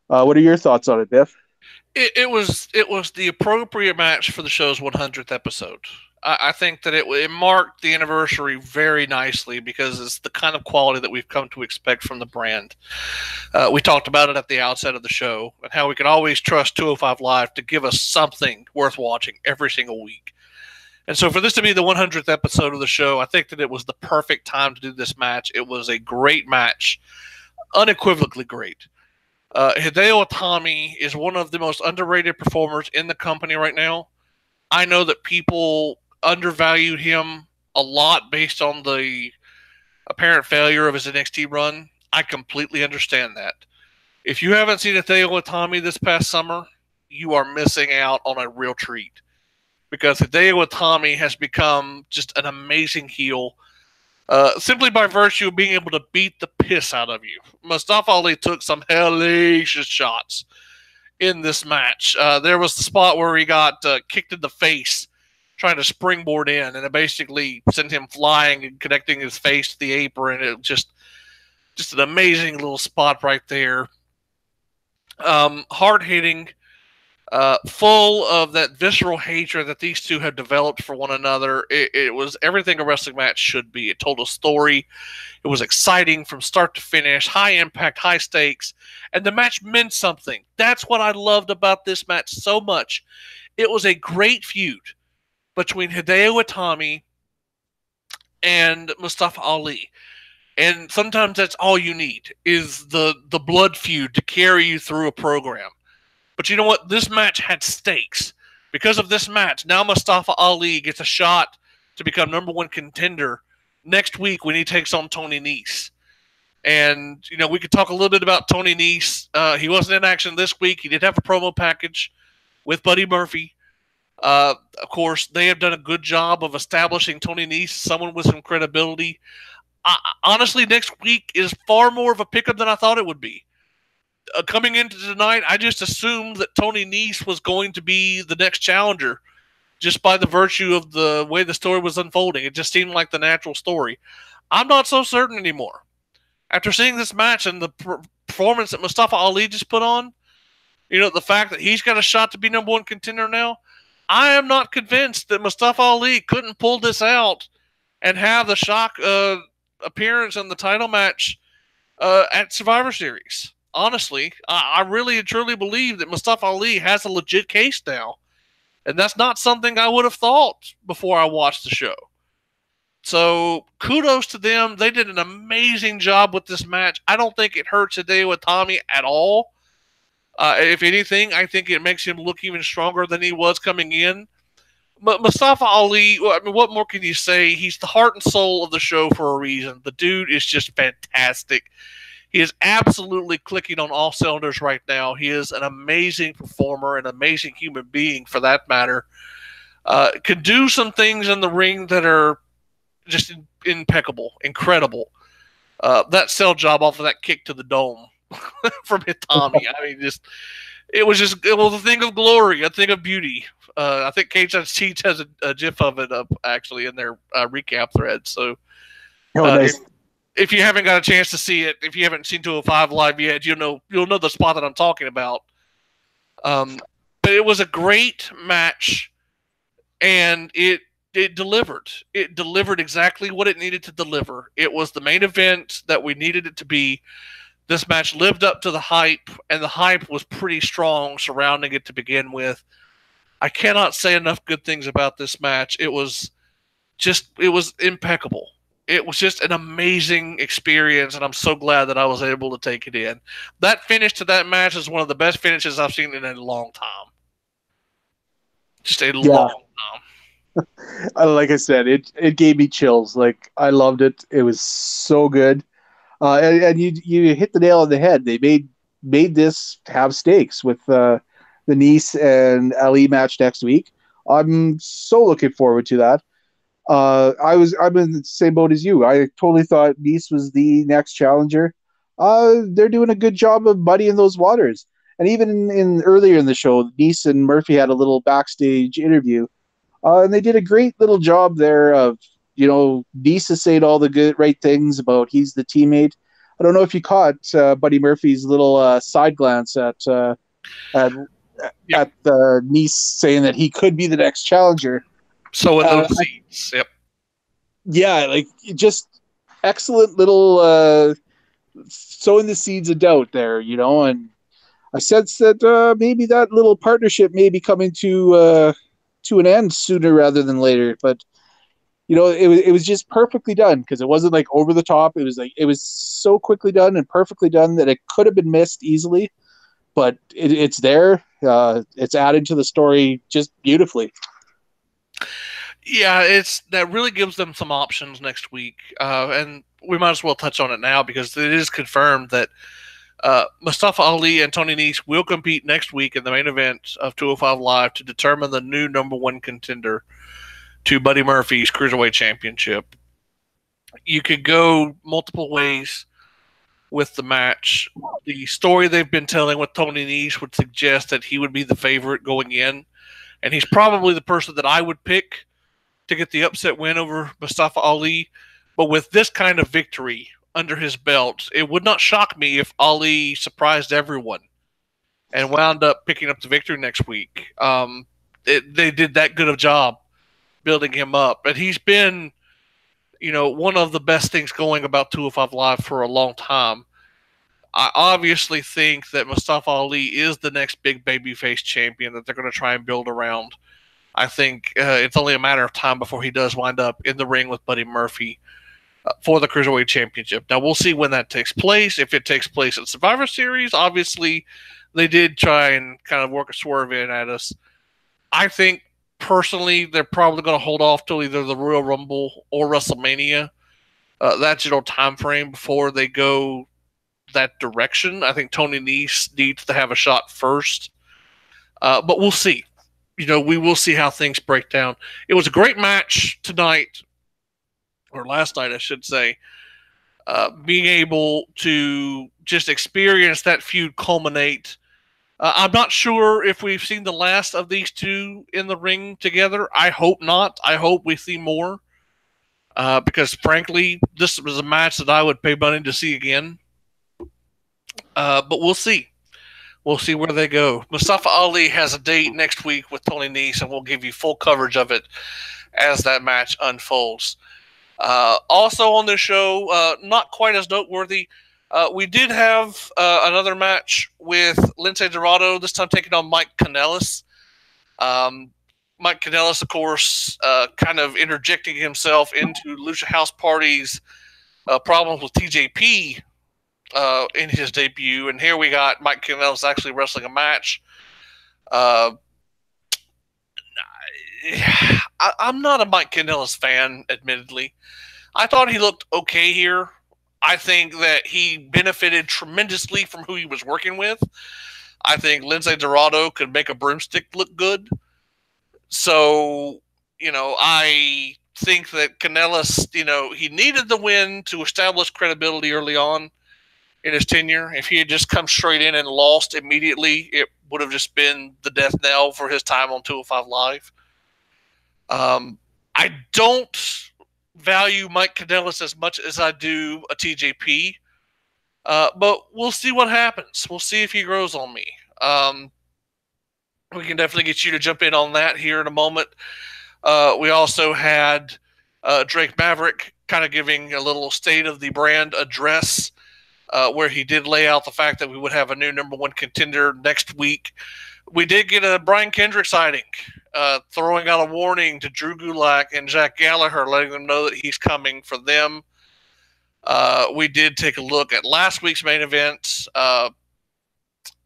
What are your thoughts on it, Biff? It was the appropriate match for the show's 100th episode. I think that it marked the anniversary very nicely because it's the kind of quality that we've come to expect from the brand. We talked about it at the outset of the show and how we can always trust 205 Live to give us something worth watching every single week. And so for this to be the 100th episode of the show, I think that it was the perfect time to do this match. It was a great match, unequivocally great. Hideo Itami is one of the most underrated performers in the company right now. I know that people undervalued him a lot based on the apparent failure of his NXT run. I completely understand that. If you haven't seen Hideo Itami this past summer, you are missing out on a real treat. Because Hideo Itami has become just an amazing heel, simply by virtue of being able to beat the piss out of you. Mustafa Ali took some hellacious shots in this match. There was the spot where he got kicked in the face trying to springboard in, and it basically sent him flying and connecting his face to the apron. It just an amazing little spot right there. Hard-hitting, full of that visceral hatred that these two have developed for one another. It was everything a wrestling match should be. It told a story. It was exciting from start to finish, high impact, high stakes, and the match meant something. That's what I loved about this match so much. It was a great feud between Hideo Itami and Mustafa Ali. And sometimes that's all you need is the blood feud to carry you through a program. But you know what? This match had stakes. Because of this match, now Mustafa Ali gets a shot to become number one contender next week when he takes on Tony Nese. And, you know, we could talk a little bit about Tony Nese. He wasn't in action this week. He did have a promo package with Buddy Murphy. Of course, they have done a good job of establishing Tony Nese, someone with some credibility. Honestly, next week is far more of a pickup than I thought it would be. Coming into tonight, I just assumed that Tony Nese was going to be the next challenger just by the virtue of the way the story was unfolding. It just seemed like the natural story. I'm not so certain anymore. After seeing this match and the performance that Mustafa Ali just put on, you know, the fact that he's got a shot to be number one contender now, I am not convinced that Mustafa Ali couldn't pull this out and have the shock appearance in the title match at Survivor Series. Honestly, I really and truly believe that Mustafa Ali has a legit case now. And that's not something I would have thought before I watched the show. So kudos to them. They did an amazing job with this match. I don't think it hurts Hideo Itami at all. If anything, I think it makes him look even stronger than he was coming in. But Mustafa Ali, I mean, what more can you say? He's the heart and soul of the show for a reason. The dude is just fantastic. He is absolutely clicking on all cylinders right now. He is an amazing performer, an amazing human being for that matter. Can do some things in the ring that are just impeccable, incredible. That sell job off of that kick to the dome from Itami. I mean, it was a thing of glory, a thing of beauty. I think Cage Cheats has a GIF of it up actually in their recap thread. So, nice. If you haven't got a chance to see it, if you haven't seen 205 Live yet, you'll know the spot that I'm talking about. But it was a great match, and it delivered. It delivered exactly what it needed to deliver. It was the main event that we needed it to be. This match lived up to the hype, and the hype was pretty strong surrounding it to begin with. I cannot say enough good things about this match. It was impeccable. It was just an amazing experience, and I'm so glad that I was able to take it in. That finish to that match is one of the best finishes I've seen in a long time. Just a long time. Like I said, it gave me chills. Like, I loved it. It was so good. And you hit the nail on the head. They made this have stakes with the Nese and Ali match next week. I'm so looking forward to that. I'm in the same boat as you. I totally thought Nese was the next challenger. They're doing a good job of muddying those waters. And even in earlier in the show, Nese and Murphy had a little backstage interview. And they did a great little job there of, Nese is saying all the right things about he's the teammate. I don't know if you caught Buddy Murphy's little side glance at Nese saying that he could be the next challenger. So in those seats, yep. Yeah, like just excellent little sowing the seeds of doubt there, and I sense that maybe that little partnership may be coming to an end sooner rather than later. But it was just perfectly done because it wasn't like over the top. It was so quickly done and perfectly done that it could have been missed easily, but it's there. It's added to the story just beautifully. Yeah, that really gives them some options next week, and we might as well touch on it now because it is confirmed that Mustafa Ali and Tony Nese will compete next week in the main event of 205 Live to determine the new number one contender to Buddy Murphy's Cruiserweight Championship. You could go multiple ways with the match. The story they've been telling with Tony Nese would suggest that he would be the favorite going in, and he's probably the person that I would pick to get the upset win over Mustafa Ali. But with this kind of victory under his belt, it would not shock me if Ali surprised everyone and wound up picking up the victory next week. They did that good of a job building him up. And he's been, one of the best things going about 205 Live for a long time. I obviously think that Mustafa Ali is the next big babyface champion that they're going to try and build around. I think it's only a matter of time before he does wind up in the ring with Buddy Murphy for the Cruiserweight Championship. Now, we'll see when that takes place. If it takes place at Survivor Series, obviously they did try and kind of work a swerve in at us. I think personally, they're probably going to hold off till either the Royal Rumble or WrestleMania. That general time frame before they go that direction. I think Tony Nese needs to have a shot first. But we'll see. We will see how things break down. It was a great match tonight, or last night, I should say. Being able to just experience that feud culminate. I'm not sure if we've seen the last of these two in the ring together. I hope not. I hope we see more. Because, frankly, this was a match that I would pay money to see again. But we'll see. We'll see where they go. Mustafa Ali has a date next week with Tony Nese, and we'll give you full coverage of it as that match unfolds. Also on this show, not quite as noteworthy, we did have another match with Lince Dorado, this time taking on Mike Kanellis. Mike Kanellis, of course, kind of interjecting himself into Lucha House Party's problems with TJP in his debut. And here we got Mike Kanellis actually wrestling a match. I'm not a Mike Kanellis fan, admittedly. I thought he looked okay here. I think that he benefited tremendously from who he was working with. I think Lince Dorado could make a broomstick look good. So, I think that Kanellis, he needed the win to establish credibility early on in his tenure. If he had just come straight in and lost immediately, it would have just been the death knell for his time on 205 Live. I don't value Mike Kanellis as much as I do a TJP, but we'll see what happens. We'll see if he grows on me. We can definitely get you to jump in on that here in a moment. We also had Drake Maverick kind of giving a little state of the brand address, where he did lay out the fact that we would have a new number one contender next week. We did get a Brian Kendrick sighting, throwing out a warning to Drew Gulak and Jack Gallagher, letting them know that he's coming for them. We did take a look at last week's main event,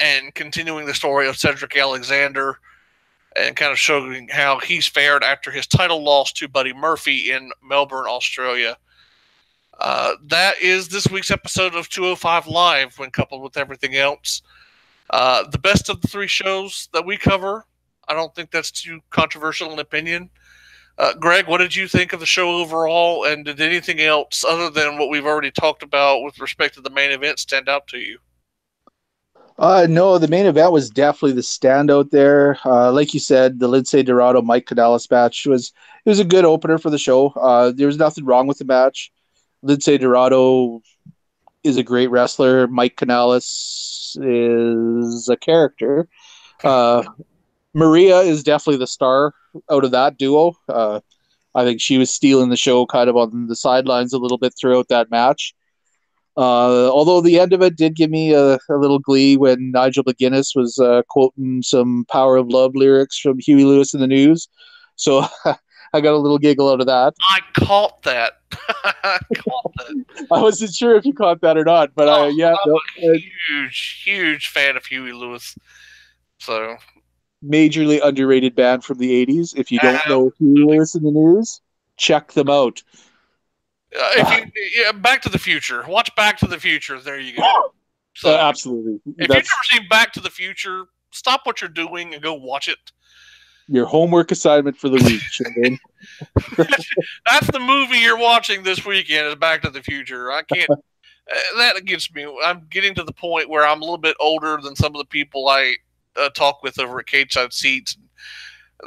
and continuing the story of Cedric Alexander, and kind of showing how he's fared after his title loss to Buddy Murphy in Melbourne, Australia. That is this week's episode of 205 Live when coupled with everything else. The best of the three shows that we cover. I don't think that's too controversial an opinion. Greg, what did you think of the show overall, and did anything else other than what we've already talked about with respect to the main event stand out to you? No, the main event was definitely the standout there. Like you said, the Lince Dorado Mike Kanellis match was a good opener for the show. There was nothing wrong with the match. Lince Dorado is a great wrestler. Mike Kanellis is a character. Maria is definitely the star out of that duo. I think she was stealing the show kind of on the sidelines a little bit throughout that match. Although the end of it did give me a little glee when Nigel McGuinness was quoting some Power of Love lyrics from Huey Lewis in the News. So I got a little giggle out of that. I caught that. I wasn't sure if you caught that or not, but I'm a huge fan of Huey Lewis. So, majorly underrated band from the 80s. If you don't know Huey Lewis in the News, check them out. Back to the Future. Watch Back to the Future. There you go. So, absolutely. If you've never seen Back to the Future, stop what you're doing and go watch it. Your homework assignment for the week, children. That's the movie you're watching this weekend is Back to the Future. I can't. That gets me. I'm getting to the point where I'm a little bit older than some of the people I talk with over at Cage Side Seats.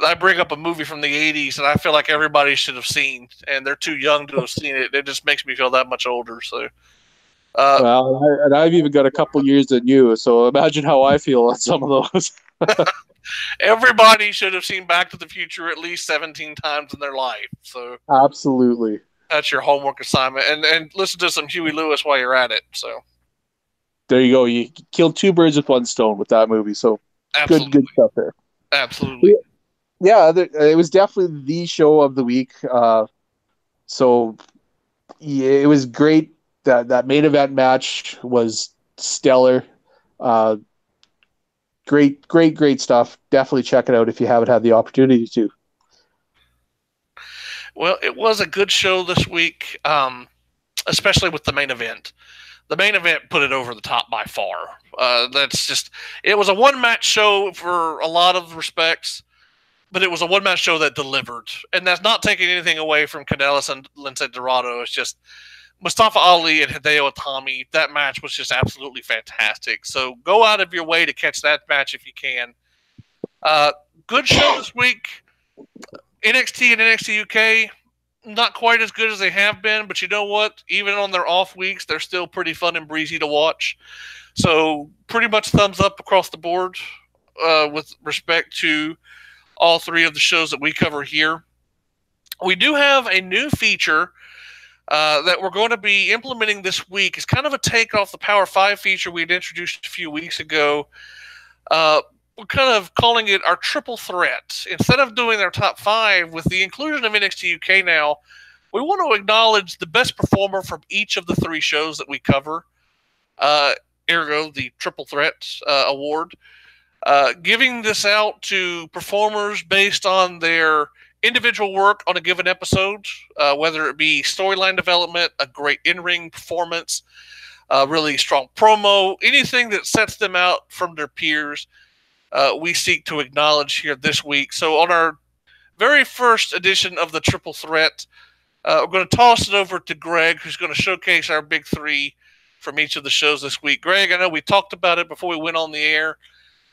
I bring up a movie from the 80s, and I feel like everybody should have seen, and they're too young to have seen it. It just makes me feel that much older. So, and I've even got a couple years than you, so imagine how I feel on some of those. Everybody should have seen Back to the Future at least 17 times in their life. So, absolutely, that's your homework assignment, and listen to some Huey Lewis while you're at it. So, there you go. You killed two birds with one stone with that movie. So, good stuff there. Absolutely. Yeah, it was definitely the show of the week. So, yeah, it was great. That main event match was stellar. Great stuff. Definitely check it out if you haven't had the opportunity to. Well, it was a good show this week, especially with the main event. The main event put it over the top by far. It was a one match show for a lot of respects, but it was a one match show that delivered. And that's not taking anything away from Canellis and Lince Dorado. It's just Mustafa Ali and Hideo Itami. That match was just absolutely fantastic. So go out of your way to catch that match if you can. Good show this week. NXT and NXT UK, not quite as good as they have been, but you know what? Even on their off weeks, they're still pretty fun and breezy to watch. So pretty much thumbs up across the board with respect to all three of the shows that we cover here. We do have a new feature that we're going to be implementing this week. It's kind of a take off the Power 5 feature we'd introduced a few weeks ago. We're kind of calling it our triple threat. Instead of doing our top 5, with the inclusion of NXT UK now, we want to acknowledge the best performer from each of the 3 shows that we cover. Ergo, the triple threat award. Giving this out to performers based on their individual work on a given episode, whether it be storyline development, a great in-ring performance, a really strong promo, anything that sets them out from their peers. We seek to acknowledge here this week. So on our very first edition of the Triple Threat, we're going to toss it over to Greg, who's going to showcase our big 3 from each of the shows this week. Greg, I know we talked about it before we went on the air.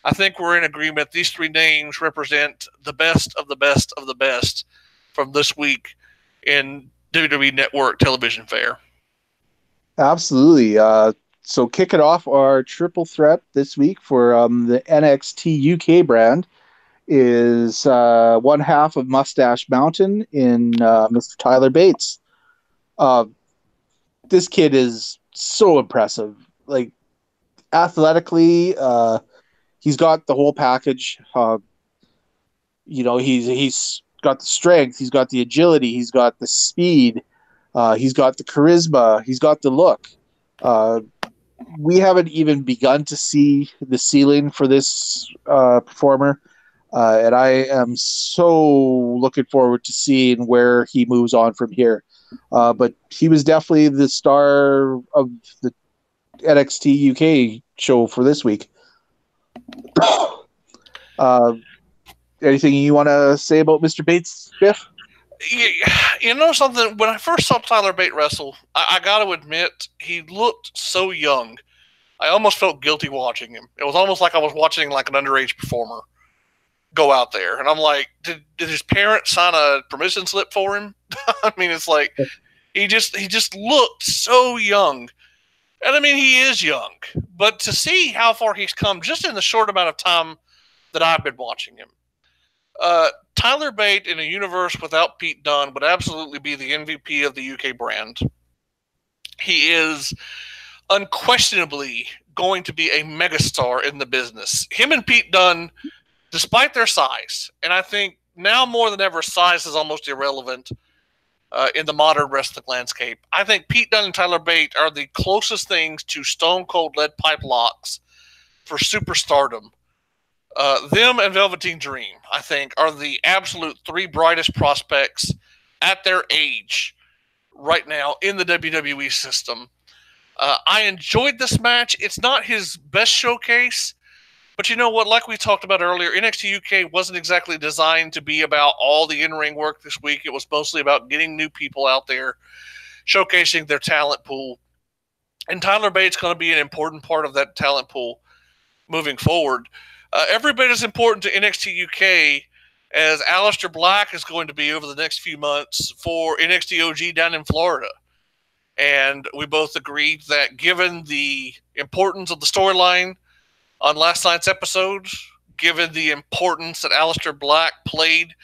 I think we're in agreement. These 3 names represent the best of the best of the best from this week in WWE Network television fare. Absolutely. So kicking off our triple threat this week for the NXT UK brand is one half of Mustache Mountain in Mr. Tyler Bates. This kid is so impressive. Like, athletically, he's got the whole package. He's got the strength, he's got the agility, he's got the speed, he's got the charisma, he's got the look. We haven't even begun to see the ceiling for this performer, and I am so looking forward to seeing where he moves on from here. But he was definitely the star of the NXT UK show for this week. Anything you want to say about Mr. Bates, Biff? You know something? When I first saw Tyler Bate wrestle, I got to admit, he looked so young. I almost felt guilty watching him. It was almost like I was watching like an underage performer go out there. And I'm like, did his parents sign a permission slip for him? I mean, it's like he just looked so young. And I mean, he is young. But to see how far he's come just in the short amount of time that I've been watching him, Tyler Bate in a universe without Pete Dunne would absolutely be the MVP of the UK brand. He is unquestionably going to be a megastar in the business. Him and Pete Dunne, despite their size, and I think now more than ever, size is almost irrelevant in the modern wrestling landscape. I think Pete Dunne and Tyler Bate are the closest things to Stone Cold Lead Pipe Locks for superstardom. Them and Velveteen Dream, I think, are the absolute 3 brightest prospects at their age right now in the WWE system. I enjoyed this match. It's not his best showcase, but you know what? Like we talked about earlier, NXT UK wasn't exactly designed to be about all the in-ring work this week. It was mostly about getting new people out there, showcasing their talent pool. And Tyler Bate's going to be an important part of that talent pool moving forward. Every bit as important to NXT UK as Aleister Black is going to be over the next few months for NXT OG down in Florida. And we both agreed that given the importance of the storyline on last night's episode, given the importance that Aleister Black played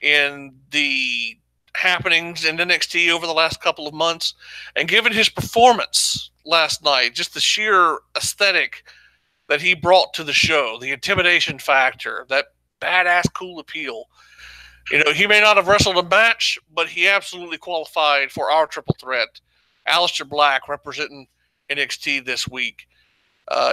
in the happenings in NXT over the last couple of months, and given his performance last night, just the sheer aesthetic that he brought to the show, the intimidation factor, that badass cool appeal. You know, he may not have wrestled a match, but he absolutely qualified for our triple threat. Aleister Black representing NXT this week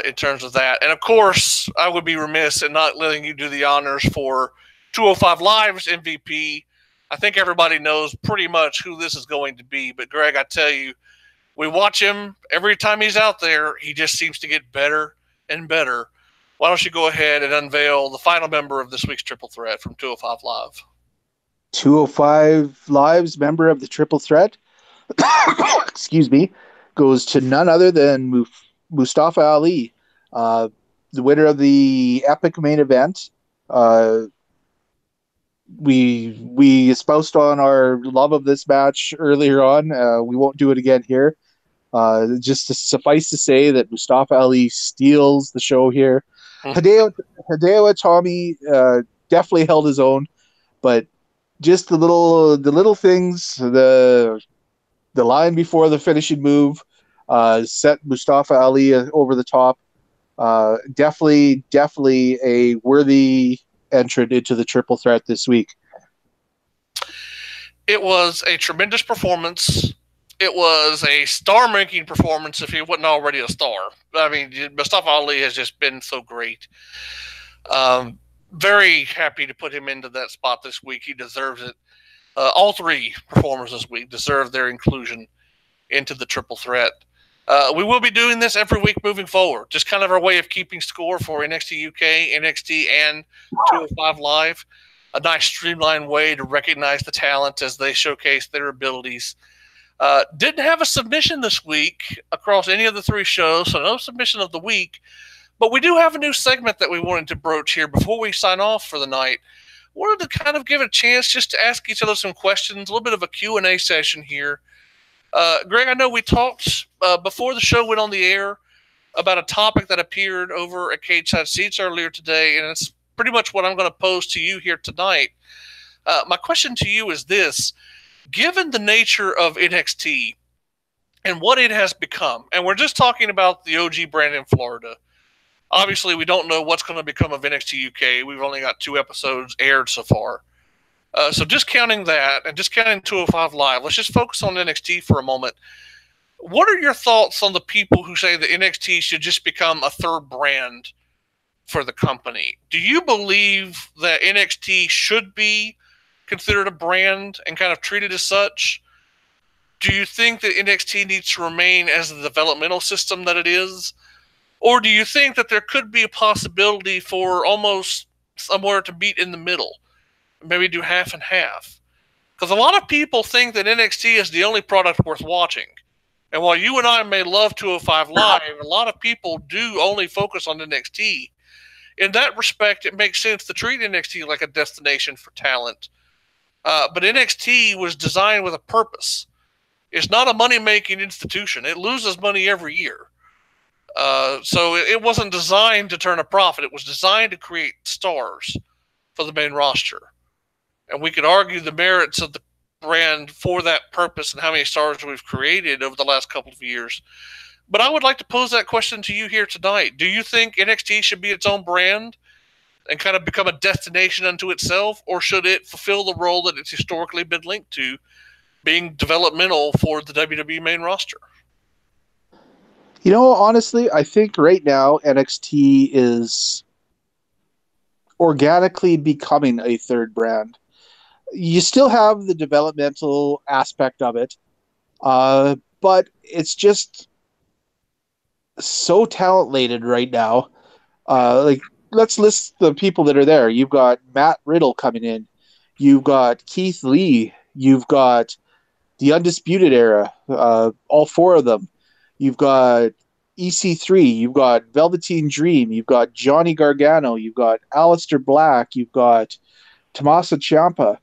in terms of that. And of course, I would be remiss in not letting you do the honors for 205 Live's MVP, I think everybody knows pretty much who this is going to be. But Greg, I tell you, we watch him every time he's out there. He just seems to get better and better. Why don't you go ahead and unveil the final member of this week's Triple Threat from 205 Live? 205 Live's member of the Triple Threat, excuse me, goes to none other than Mustafa Ali, the winner of the epic main event. We espoused on our love of this match earlier on. We won't do it again here. Just to suffice to say that Mustafa Ali steals the show here. Hideo Itami definitely held his own, but just the little things, the line before the finishing move set Mustafa Ali over the top. Definitely a worthy entrant into the Triple Threat this week. It was a tremendous performance. It was a star-making performance if he wasn't already a star. I mean, Mustafa Ali has just been so great. Very happy to put him into that spot this week. He deserves it. All three performers this week deserve their inclusion into the Triple Threat. We will be doing this every week moving forward. Just kind of our way of keeping score for NXT UK, NXT, and 205 Live. A nice streamlined way to recognize the talent as they showcase their abilities. Didn't have a submission this week across any of the three shows, so no submission of the week. But we do have a new segment that we wanted to broach here before we sign off for the night. Wanted to kind of give it a chance just to ask each other some questions, a little bit of a Q&A session here. Greg, I know we talked before the show went on the air about a topic that appeared over at Cage Side Seats earlier today, and it's pretty much what I'm going to pose to you here tonight. My question to you is this. Given the nature of NXT and what it has become, and we're just talking about the OG brand in Florida, obviously we don't know what's going to become of NXT UK. We've only got 2 episodes aired so far. So just counting that and just counting 205 Live, let's just focus on NXT for a moment. What are your thoughts on the people who say that NXT should just become a third brand for the company? Do you believe that NXT should be considered a brand and kind of treated as such? Do you think that NXT needs to remain as the developmental system that it is? Or do you think that there could be a possibility for almost somewhere to meet in the middle? Maybe do half and half. Because a lot of people think that NXT is the only product worth watching. And while you and I may love 205 Live, a lot of people do only focus on NXT. In that respect, it makes sense to treat NXT like a destination for talent. But NXT was designed with a purpose. It's not a money-making institution. It loses money every year. So it wasn't designed to turn a profit. It was designed to create stars for the main roster. And we could argue the merits of the brand for that purpose and how many stars we've created over the last couple of years. But I would like to pose that question to you here tonight. Do you think NXT should be its own brand and kind of become a destination unto itself, or should it fulfill the role that it's historically been linked to, being developmental for the WWE main roster? You know, honestly, I think right now NXT is organically becoming a third brand. You still have the developmental aspect of it, but it's just so talent-laden right now. Let's list the people that are there. You've got Matt Riddle coming in. You've got Keith Lee. You've got the Undisputed Era, all 4 of them. You've got EC3. You've got Velveteen Dream. You've got Johnny Gargano. You've got Aleister Black. You've got Tommaso Ciampa,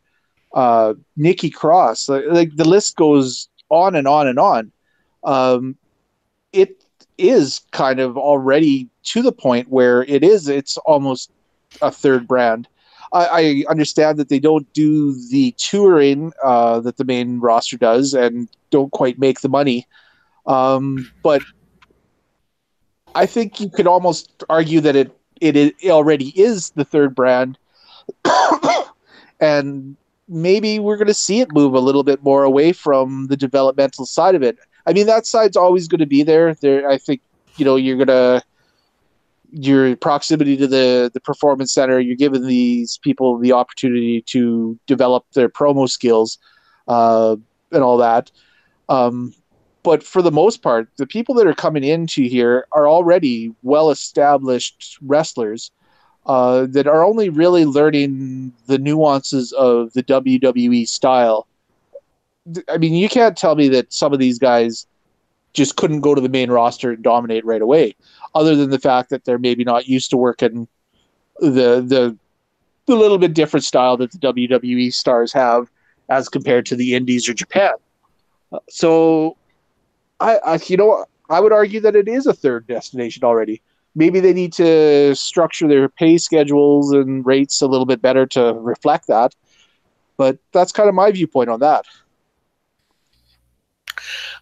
Nikki Cross. Like the list goes on and on and on. It is kind of already to the point where it's almost a third brand. I understand that they don't do the touring that the main roster does and don't quite make the money. But I think you could almost argue that it already is the third brand. And maybe we're going to see it move a little bit more away from the developmental side of it. I mean, that side's always going to be there. I think, you're going to your proximity to the Performance Center, you're giving these people the opportunity to develop their promo skills and all that. But for the most part, the people that are coming into here are already well-established wrestlers that are only really learning the nuances of the WWE style. I mean, you can't tell me that some of these guys just couldn't go to the main roster and dominate right away, other than the fact that they're maybe not used to working the little bit different style that the WWE stars have as compared to the Indies or Japan. So, I would argue that it is a third destination already. Maybe they need to structure their pay schedules and rates a little bit better to reflect that. But that's kind of my viewpoint on that.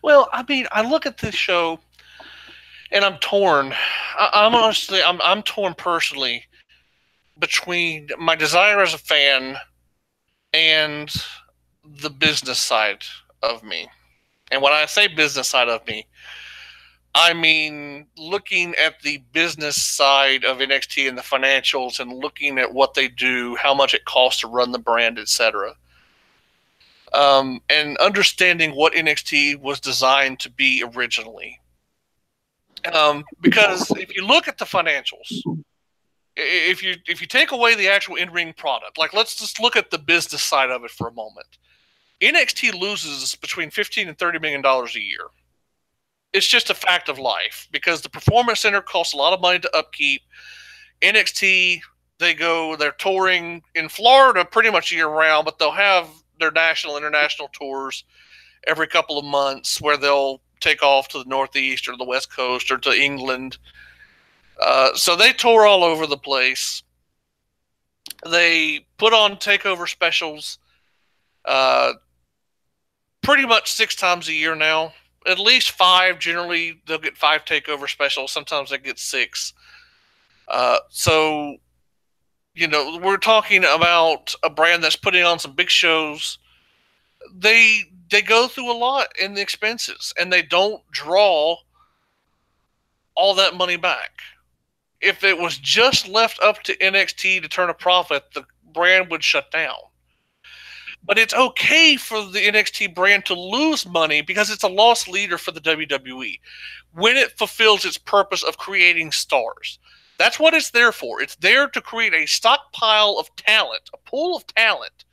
Well, I mean, I look at this show and I'm torn. I'm torn personally between my desire as a fan and the business side of me. And when I say business side of me, I mean looking at the business side of NXT and the financials and looking at what they do, how much it costs to run the brand, etc. And understanding what NXT was designed to be originally. Because if you look at the financials, if you take away the actual in-ring product, like let's just look at the business side of it for a moment. NXT loses between $15 and $30 million a year. It's just a fact of life because the Performance Center costs a lot of money to upkeep. NXT, they're touring in Florida pretty much year round, but they'll have their national, international tours every couple of months where they'll take off to the Northeast or the West Coast or to England. So they tour all over the place. They put on takeover specials pretty much 6 times a year now. At least 5. Generally, they'll get 5 takeover specials. Sometimes they get 6. So, we're talking about a brand that's putting on some big shows. They go through a lot in the expenses, and they don't draw all that money back. If it was just left up to NXT to turn a profit, the brand would shut down. But it's okay for the NXT brand to lose money because it's a loss leader for the WWE when it fulfills its purpose of creating stars. That's what it's there for. It's there to create a stockpile of talent, a pool of talent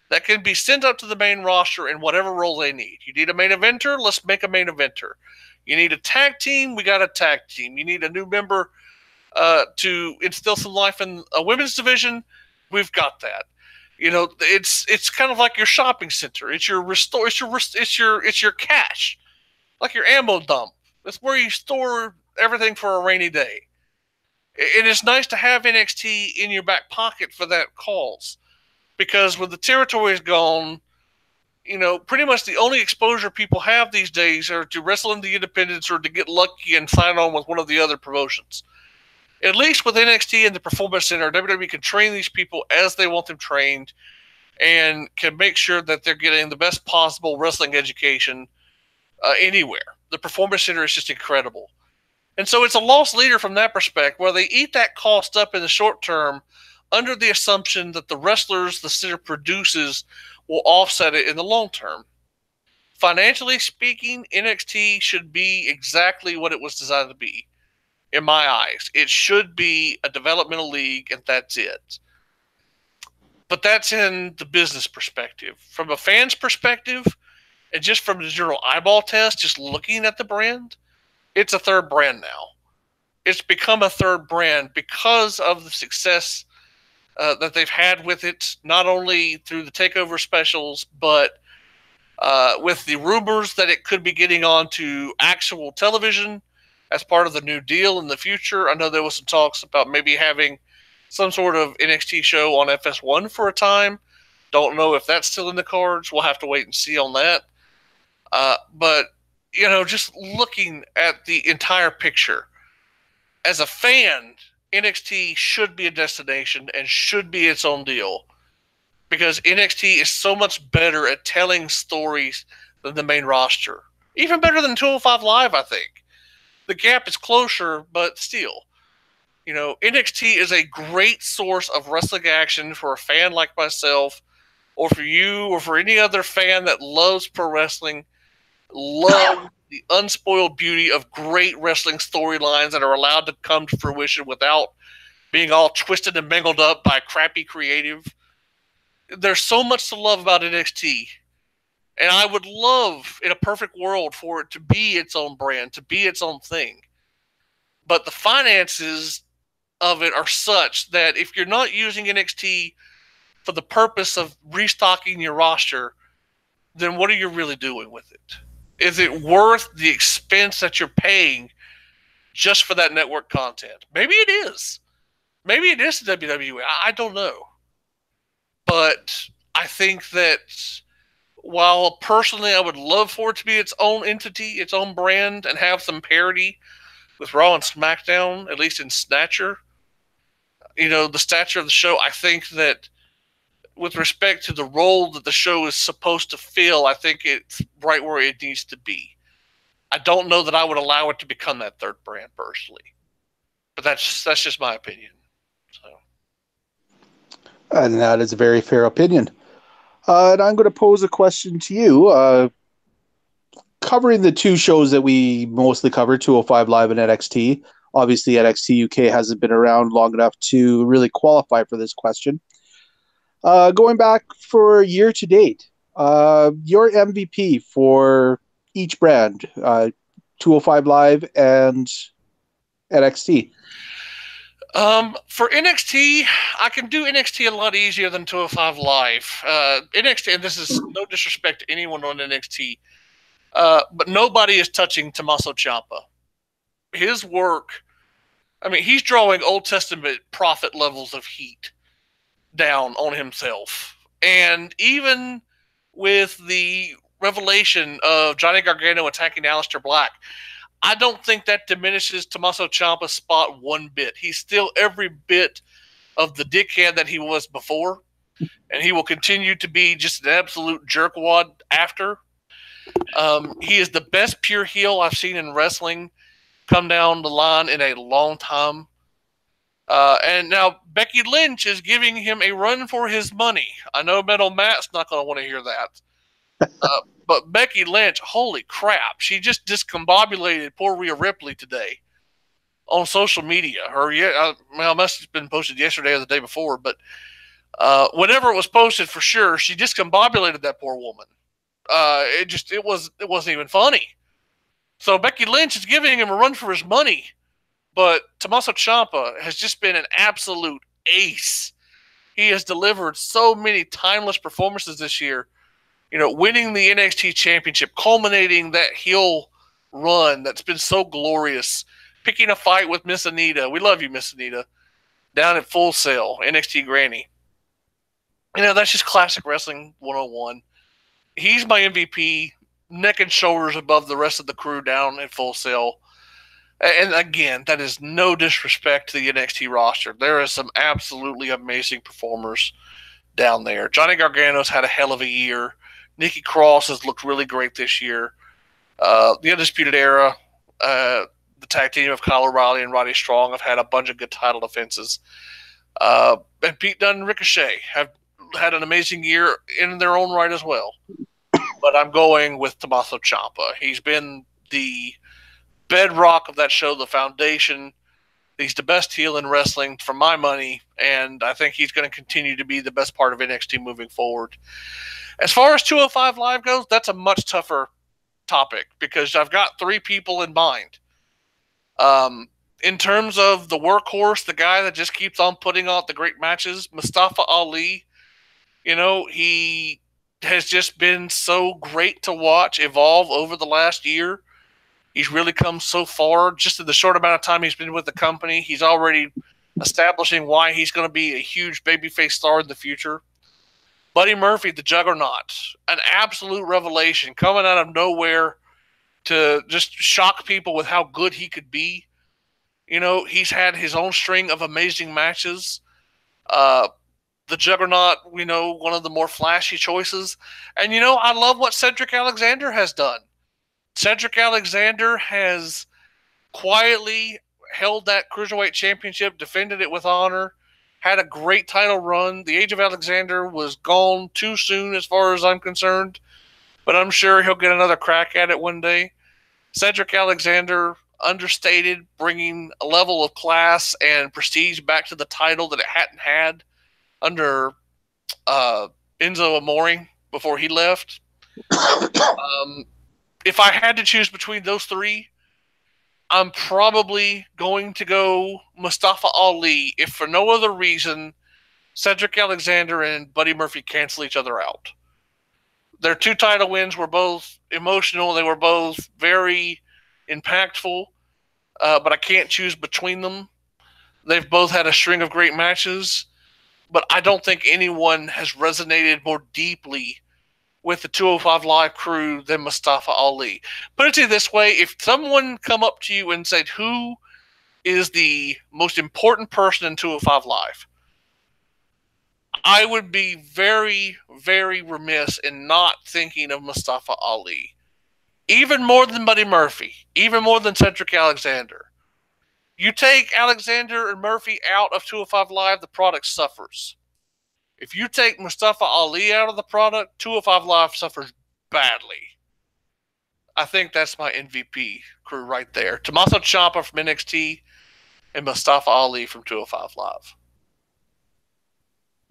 that can be sent up to the main roster in whatever role they need. You need a main eventer? Let's make a main eventer. You need a tag team? We got a tag team. You need a new member to instill some life in a women's division? We've got that. It's kind of like your shopping center. It's your restore. It's your cash, like your ammo dump. It's where you store everything for a rainy day. And it's nice to have NXT in your back pocket for that cause, because when the territory is gone, pretty much the only exposure people have these days are to wrestle in the independents or to get lucky and sign on with one of the other promotions. At least with NXT and the Performance Center, WWE can train these people as they want them trained and can make sure that they're getting the best possible wrestling education anywhere. The Performance Center is just incredible. And so it's a loss leader from that perspective, where they eat that cost up in the short term under the assumption that the wrestlers the center produces will offset it in the long term. Financially speaking, NXT should be exactly what it was designed to be. In my eyes, it should be a developmental league, and that's it. But that's in the business perspective. From a fan's perspective, and just from the general eyeball test, just looking at the brand, it's a third brand now. It's become a third brand because of the success that they've had with it, not only through the takeover specials, but with the rumors that it could be getting onto actual television as part of the new deal in the future. I know there was some talks about maybe having some sort of NXT show on FS1 for a time. Don't know if that's still in the cards. We'll have to wait and see on that. But, just looking at the entire picture, as a fan, NXT should be a destination and should be its own deal, because NXT is so much better at telling stories than the main roster. Even better than 205 Live, I think. The gap is closer, but still. You know, NXT is a great source of wrestling action for a fan like myself, or for you, or for any other fan that loves pro wrestling, love the unspoiled beauty of great wrestling storylines that are allowed to come to fruition without being all twisted and mangled up by crappy creative. There's so much to love about NXT. And I would love, in a perfect world, for it to be its own brand, to be its own thing. But the finances of it are such that if you're not using NXT for the purpose of restocking your roster, then what are you really doing with it? Is it worth the expense that you're paying just for that network content? Maybe it is. Maybe it is the WWE. I don't know. But I think that while personally I would love for it to be its own entity, its own brand, and have some parity with Raw and SmackDown, at least in stature, you know, the stature of the show, I think that with respect to the role that the show is supposed to fill, I think it's right where it needs to be. I don't know that I would allow it to become that third brand personally, but that's just my opinion. So. And that is a very fair opinion. And I'm going to pose a question to you. Covering the two shows that we mostly cover, 205 Live and NXT. Obviously, NXT UK hasn't been around long enough to really qualify for this question. Going back for year to date, your MVP for each brand, 205 Live and NXT. For NXT, I can do NXT a lot easier than 205 Live. NXT, and this is no disrespect to anyone on NXT, but nobody is touching Tommaso Ciampa. His work, I mean, he's drawing Old Testament prophet levels of heat down on himself. And even with the revelation of Johnny Gargano attacking Aleister Black, I don't think that diminishes Tommaso Ciampa's spot one bit. He's still every bit of the dickhead that he was before, and he will continue to be just an absolute jerkwad after. He is the best pure heel I've seen in wrestling come down the line in a long time. And now Becky Lynch is giving him a run for his money. I know Metal Matt's not going to want to hear that. But Becky Lynch, holy crap, she just discombobulated poor Rhea Ripley today on social media. Well, it must have been posted yesterday or the day before, but whenever it was posted, for sure, she discombobulated that poor woman. It wasn't even funny. So Becky Lynch is giving him a run for his money, but Tommaso Ciampa has just been an absolute ace. He has delivered so many timeless performances this year. You know, winning the NXT Championship, culminating that heel run that's been so glorious, picking a fight with Miss Anita. We love you, Miss Anita. Down at Full Sail, NXT Granny. You know, that's just classic wrestling 101. He's my MVP, neck and shoulders above the rest of the crew down at Full Sail. And again, that is no disrespect to the NXT roster. There are some absolutely amazing performers down there. Johnny Gargano's had a hell of a year. Nikki Cross has looked really great this year. The Undisputed Era, the tag team of Kyle O'Reilly and Roddy Strong have had a bunch of good title defenses. And Pete Dunne and Ricochet have had an amazing year in their own right as well. But I'm going with Tommaso Ciampa. He's been the bedrock of that show, the foundation. He's the best heel in wrestling for my money, and I think he's going to continue to be the best part of NXT moving forward. As far as 205 Live goes, that's a much tougher topic because I've got three people in mind. In terms of the workhorse, the guy that just keeps on putting out the great matches, Mustafa Ali, you know, he has just been so great to watch evolve over the last year. He's really come so far just in the short amount of time he's been with the company. He's already establishing why he's going to be a huge babyface star in the future. Buddy Murphy, the Juggernaut, an absolute revelation coming out of nowhere to just shock people with how good he could be. You know, he's had his own string of amazing matches. The Juggernaut, you know, one of the more flashy choices. And, you know, I love what Cedric Alexander has done. Cedric Alexander has quietly held that Cruiserweight Championship, defended it with honor, had a great title run. The Age of Alexander was gone too soon as far as I'm concerned, but I'm sure he'll get another crack at it one day. Cedric Alexander, understated, bringing a level of class and prestige back to the title that it hadn't had under Enzo Amore before he left. If I had to choose between those three, I'm probably going to go Mustafa Ali, if for no other reason Cedric Alexander and Buddy Murphy cancel each other out. Their 2 title wins were both emotional. They were both very impactful, but I can't choose between them. They've both had a string of great matches, but I don't think anyone has resonated more deeply with the 205 Live crew than Mustafa Ali. Put it to you this way, if someone come up to you and said, who is the most important person in 205 Live, I would be very, very remiss in not thinking of Mustafa Ali. Even more than Buddy Murphy, even more than Cedric Alexander. You take Alexander and Murphy out of 205 Live, the product suffers. If you take Mustafa Ali out of the product, 205 Live suffers badly. I think that's my MVP crew right there. Tommaso Ciampa from NXT and Mustafa Ali from 205 Live.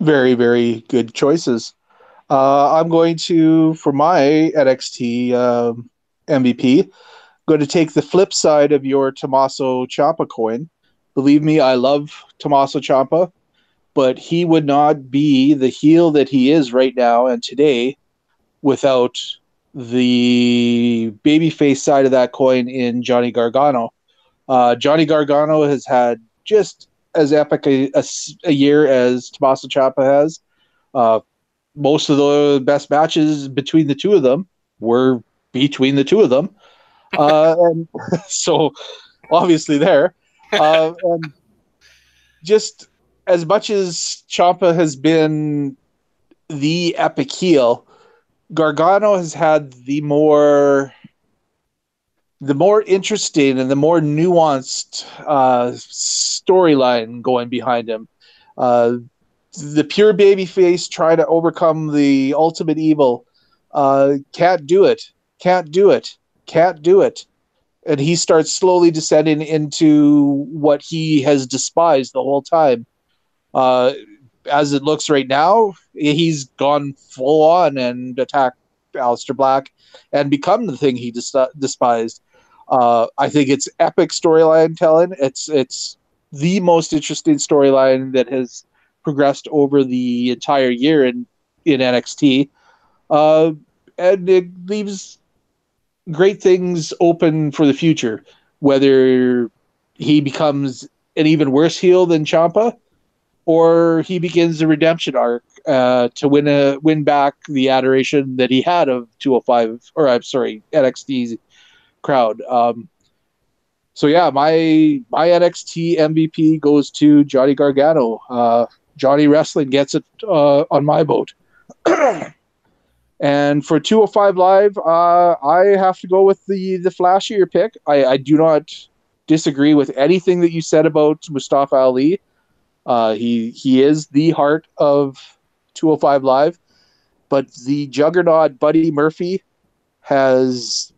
Very, very good choices. I'm going to, for my NXT MVP, going to take the flip side of your Tommaso Ciampa coin. Believe me, I love Tommaso Ciampa, but he would not be the heel that he is right now and today without the babyface side of that coin in Johnny Gargano. Johnny Gargano has had just as epic a year as Tommaso Ciampa has. Most of the best matches between the two of them were between the two of them. And so obviously there. And just as much as Ciampa has been the epic heel, Gargano has had the more interesting and the more nuanced storyline going behind him. The pure babyface trying to overcome the ultimate evil. Can't do it. And he starts slowly descending into what he has despised the whole time. As it looks right now, he's gone full on and attacked Aleister Black and become the thing he despised. I think it's epic storyline telling. It's the most interesting storyline that has progressed over the entire year in NXT. And it leaves great things open for the future, whether he becomes an even worse heel than Ciampa, or he begins the redemption arc to win back the adoration that he had of NXT's crowd. So yeah, my NXT MVP goes to Johnny Gargano. Johnny Wrestling gets it on my vote. And for 205 Live, I have to go with the flashier pick. I do not disagree with anything that you said about Mustafa Ali. He is the heart of 205 Live, but the juggernaut Buddy Murphy has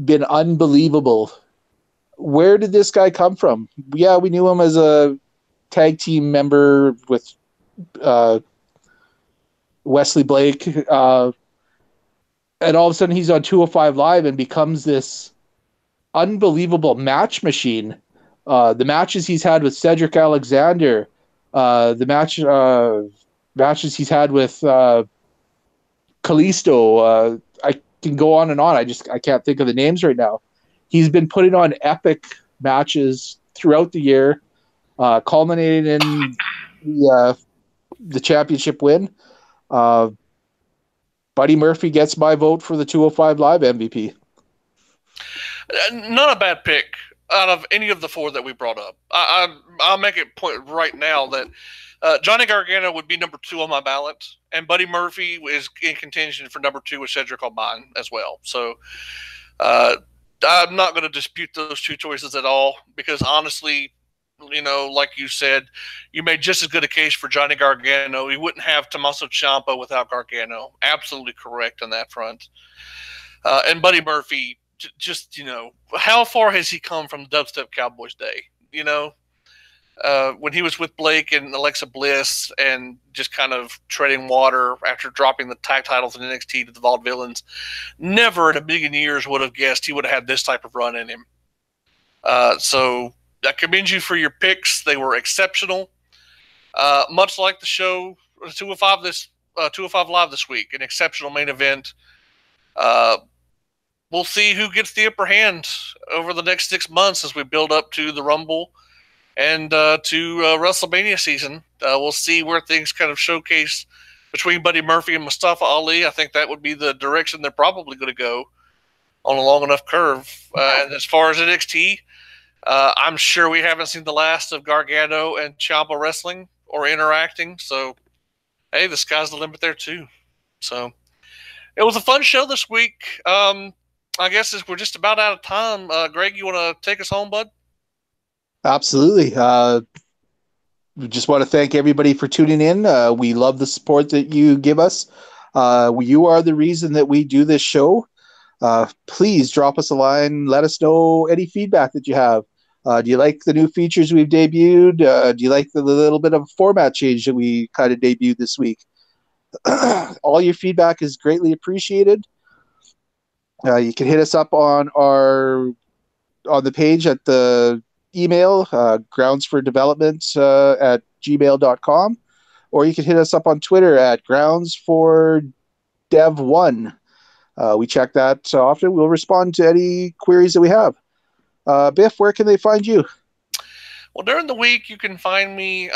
been unbelievable. Where did this guy come from? Yeah, we knew him as a tag team member with Wesley Blake, and all of a sudden he's on 205 Live and becomes this unbelievable match machine. The matches he's had with Cedric Alexander, the matches he's had with Kalisto, I can go on and on. I can't think of the names right now. He's been putting on epic matches throughout the year, culminating in the championship win. Buddy Murphy gets my vote for the 205 Live MVP. Not a bad pick out of any of the four that we brought up. I'll make it point right now that Johnny Gargano would be number 2 on my ballot, and Buddy Murphy is in contention for number 2 with Cedric on mine as well. So I'm not going to dispute those two choices at all because honestly, like you said, you made just as good a case for Johnny Gargano. You wouldn't have Tommaso Ciampa without Gargano. Absolutely correct on that front. And Buddy Murphy, just, how far has he come from the Dubstep Cowboys day? When he was with Blake and Alexa Bliss and just kind of treading water after dropping the tag titles in NXT to the Vaudevillains, never in a million years would have guessed he would have had this type of run in him. So I commend you for your picks. They were exceptional. Much like the show 205 Live this week, an exceptional main event. We'll see who gets the upper hand over the next 6 months as we build up to the Rumble and to WrestleMania season. We'll see where things kind of showcase between Buddy Murphy and Mustafa Ali. I think that would be the direction they're probably going to go on a long enough curve. And as far as NXT, I'm sure we haven't seen the last of Gargano and Ciampa wrestling or interacting. So, hey, the sky's the limit there too. So, it was a fun show this week. I guess we're just about out of time. Greg, you want to take us home, bud? Absolutely. We just want to thank everybody for tuning in. We love the support that you give us. You are the reason that we do this show. Please drop us a line. Let us know any feedback that you have. Do you like the new features we've debuted? Do you like the little bit of a format change that we kind of debuted this week? All your feedback is greatly appreciated. You can hit us up on the page at the email, groundsfordevelopment@gmail.com, or you can hit us up on Twitter at groundsfordev1. We check that often. We'll respond to any queries that we have. Biff, where can they find you? Well, during the week, you can find me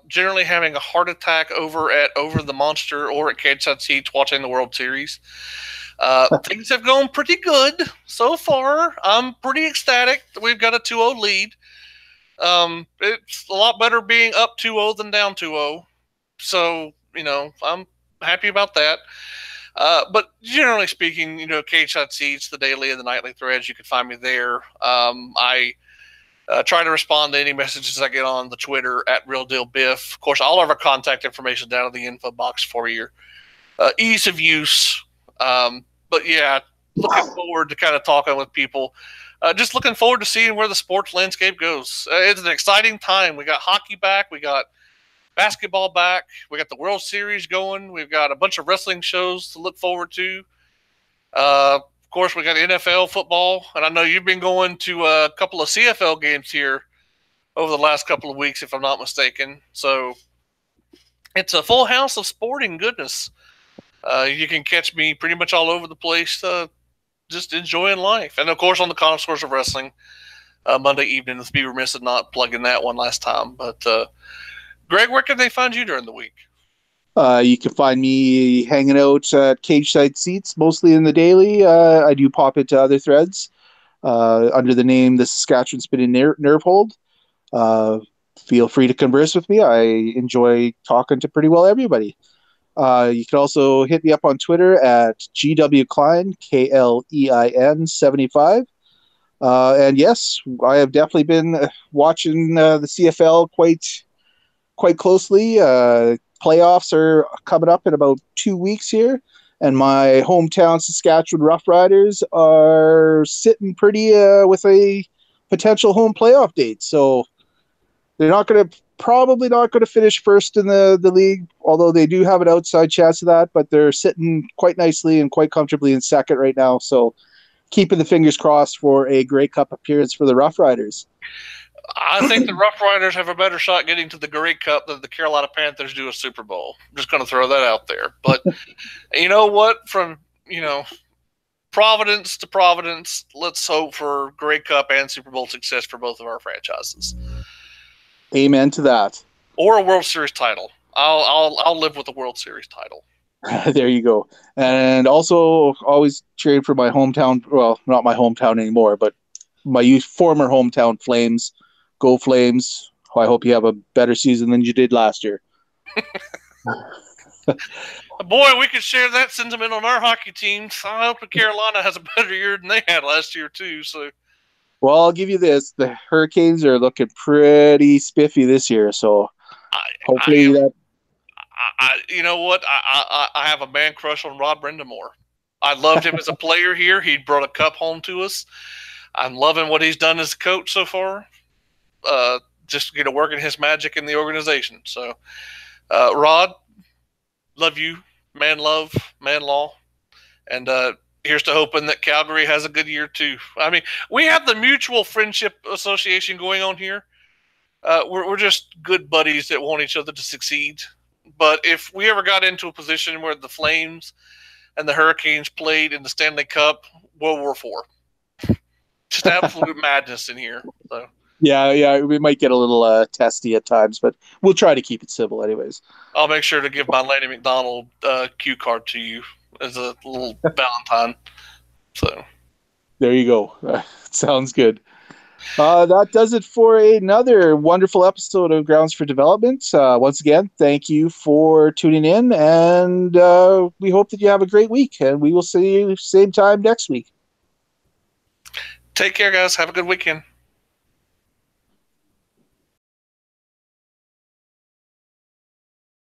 generally having a heart attack over at Over the Monster or at Cageside Seats watching the World Series. Things have gone pretty good so far. I'm pretty ecstatic that we've got a 2-0 lead. It's a lot better being up 2-0 than down 2-0. So, I'm happy about that. But generally speaking, Cageside Seats, the daily and the nightly threads, you can find me there. I try to respond to any messages I get on the Twitter at RealDealBiff. Of course, all of our contact information down in the info box for your ease of use. But yeah, looking forward to kind of talking with people. Just looking forward to seeing where the sports landscape goes. It's an exciting time. We got hockey back. We got basketball back. We got the World Series going. We've got a bunch of wrestling shows to look forward to. Of course, we got NFL football. And I know you've been going to a couple of CFL games here over the last couple of weeks, if I'm not mistaken. So it's a full house of sporting goodness. You can catch me pretty much all over the place, just enjoying life. And, of course, on the Connoisseurs of Wrestling, Monday evening. Let's be remiss in not plugging that one last time. But, Greg, where can they find you during the week? You can find me hanging out at Cageside Seats, mostly in the daily. I do pop into other threads under the name The Saskatchewan Spinning Nerve Hold. Feel free to converse with me. I enjoy talking to pretty well everybody. You can also hit me up on Twitter at GWKlein, KLEIN 75. And yes, I have definitely been watching the CFL quite closely. Playoffs are coming up in about 2 weeks here, and my hometown Saskatchewan Roughriders are sitting pretty with a potential home playoff date. So they're probably not going to finish first in the league, although they do have an outside chance of that, but they're sitting quite nicely and quite comfortably in second right now. So keeping the fingers crossed for a Grey Cup appearance for the Rough Riders. I think the Rough Riders have a better shot getting to the Grey Cup than the Carolina Panthers do a Super Bowl. I'm just going to throw that out there. But you know what? From, Providence to Providence, let's hope for Grey Cup and Super Bowl success for both of our franchises. Amen to that. Or a World Series title. I'll live with a World Series title. There you go. And also always cheering for my hometown. Well, not my hometown anymore, but my former hometown Flames. Go Flames. I hope you have a better season than you did last year. Boy, we could share that sentiment on our hockey teams. I hope that Carolina has a better year than they had last year too. So, Well, I'll give you this: the Hurricanes are looking pretty spiffy this year. So I hopefully am. that. You know what? I have a man crush on Rod Brindamore. I loved him as a player here. He brought a cup home to us. I'm loving what he's done as a coach so far. Just working his magic in the organization. So, Rod, love you, man love, man law, and here's to hoping that Calgary has a good year too. I mean, we have the mutual friendship association going on here. We're just good buddies that want each other to succeed. But if we ever got into a position where the Flames and the Hurricanes played in the Stanley Cup, World War IV, just absolute madness in here. So. Yeah, we might get a little testy at times, but we'll try to keep it civil, anyways. I'll make sure to give my Lanny McDonald cue card to you as a little Valentine. So there you go. Sounds good. That does it for another wonderful episode of Grounds for Development. Once again, thank you for tuning in, and we hope that you have a great week, and we will see you same time next week. Take care, guys. Have a good weekend.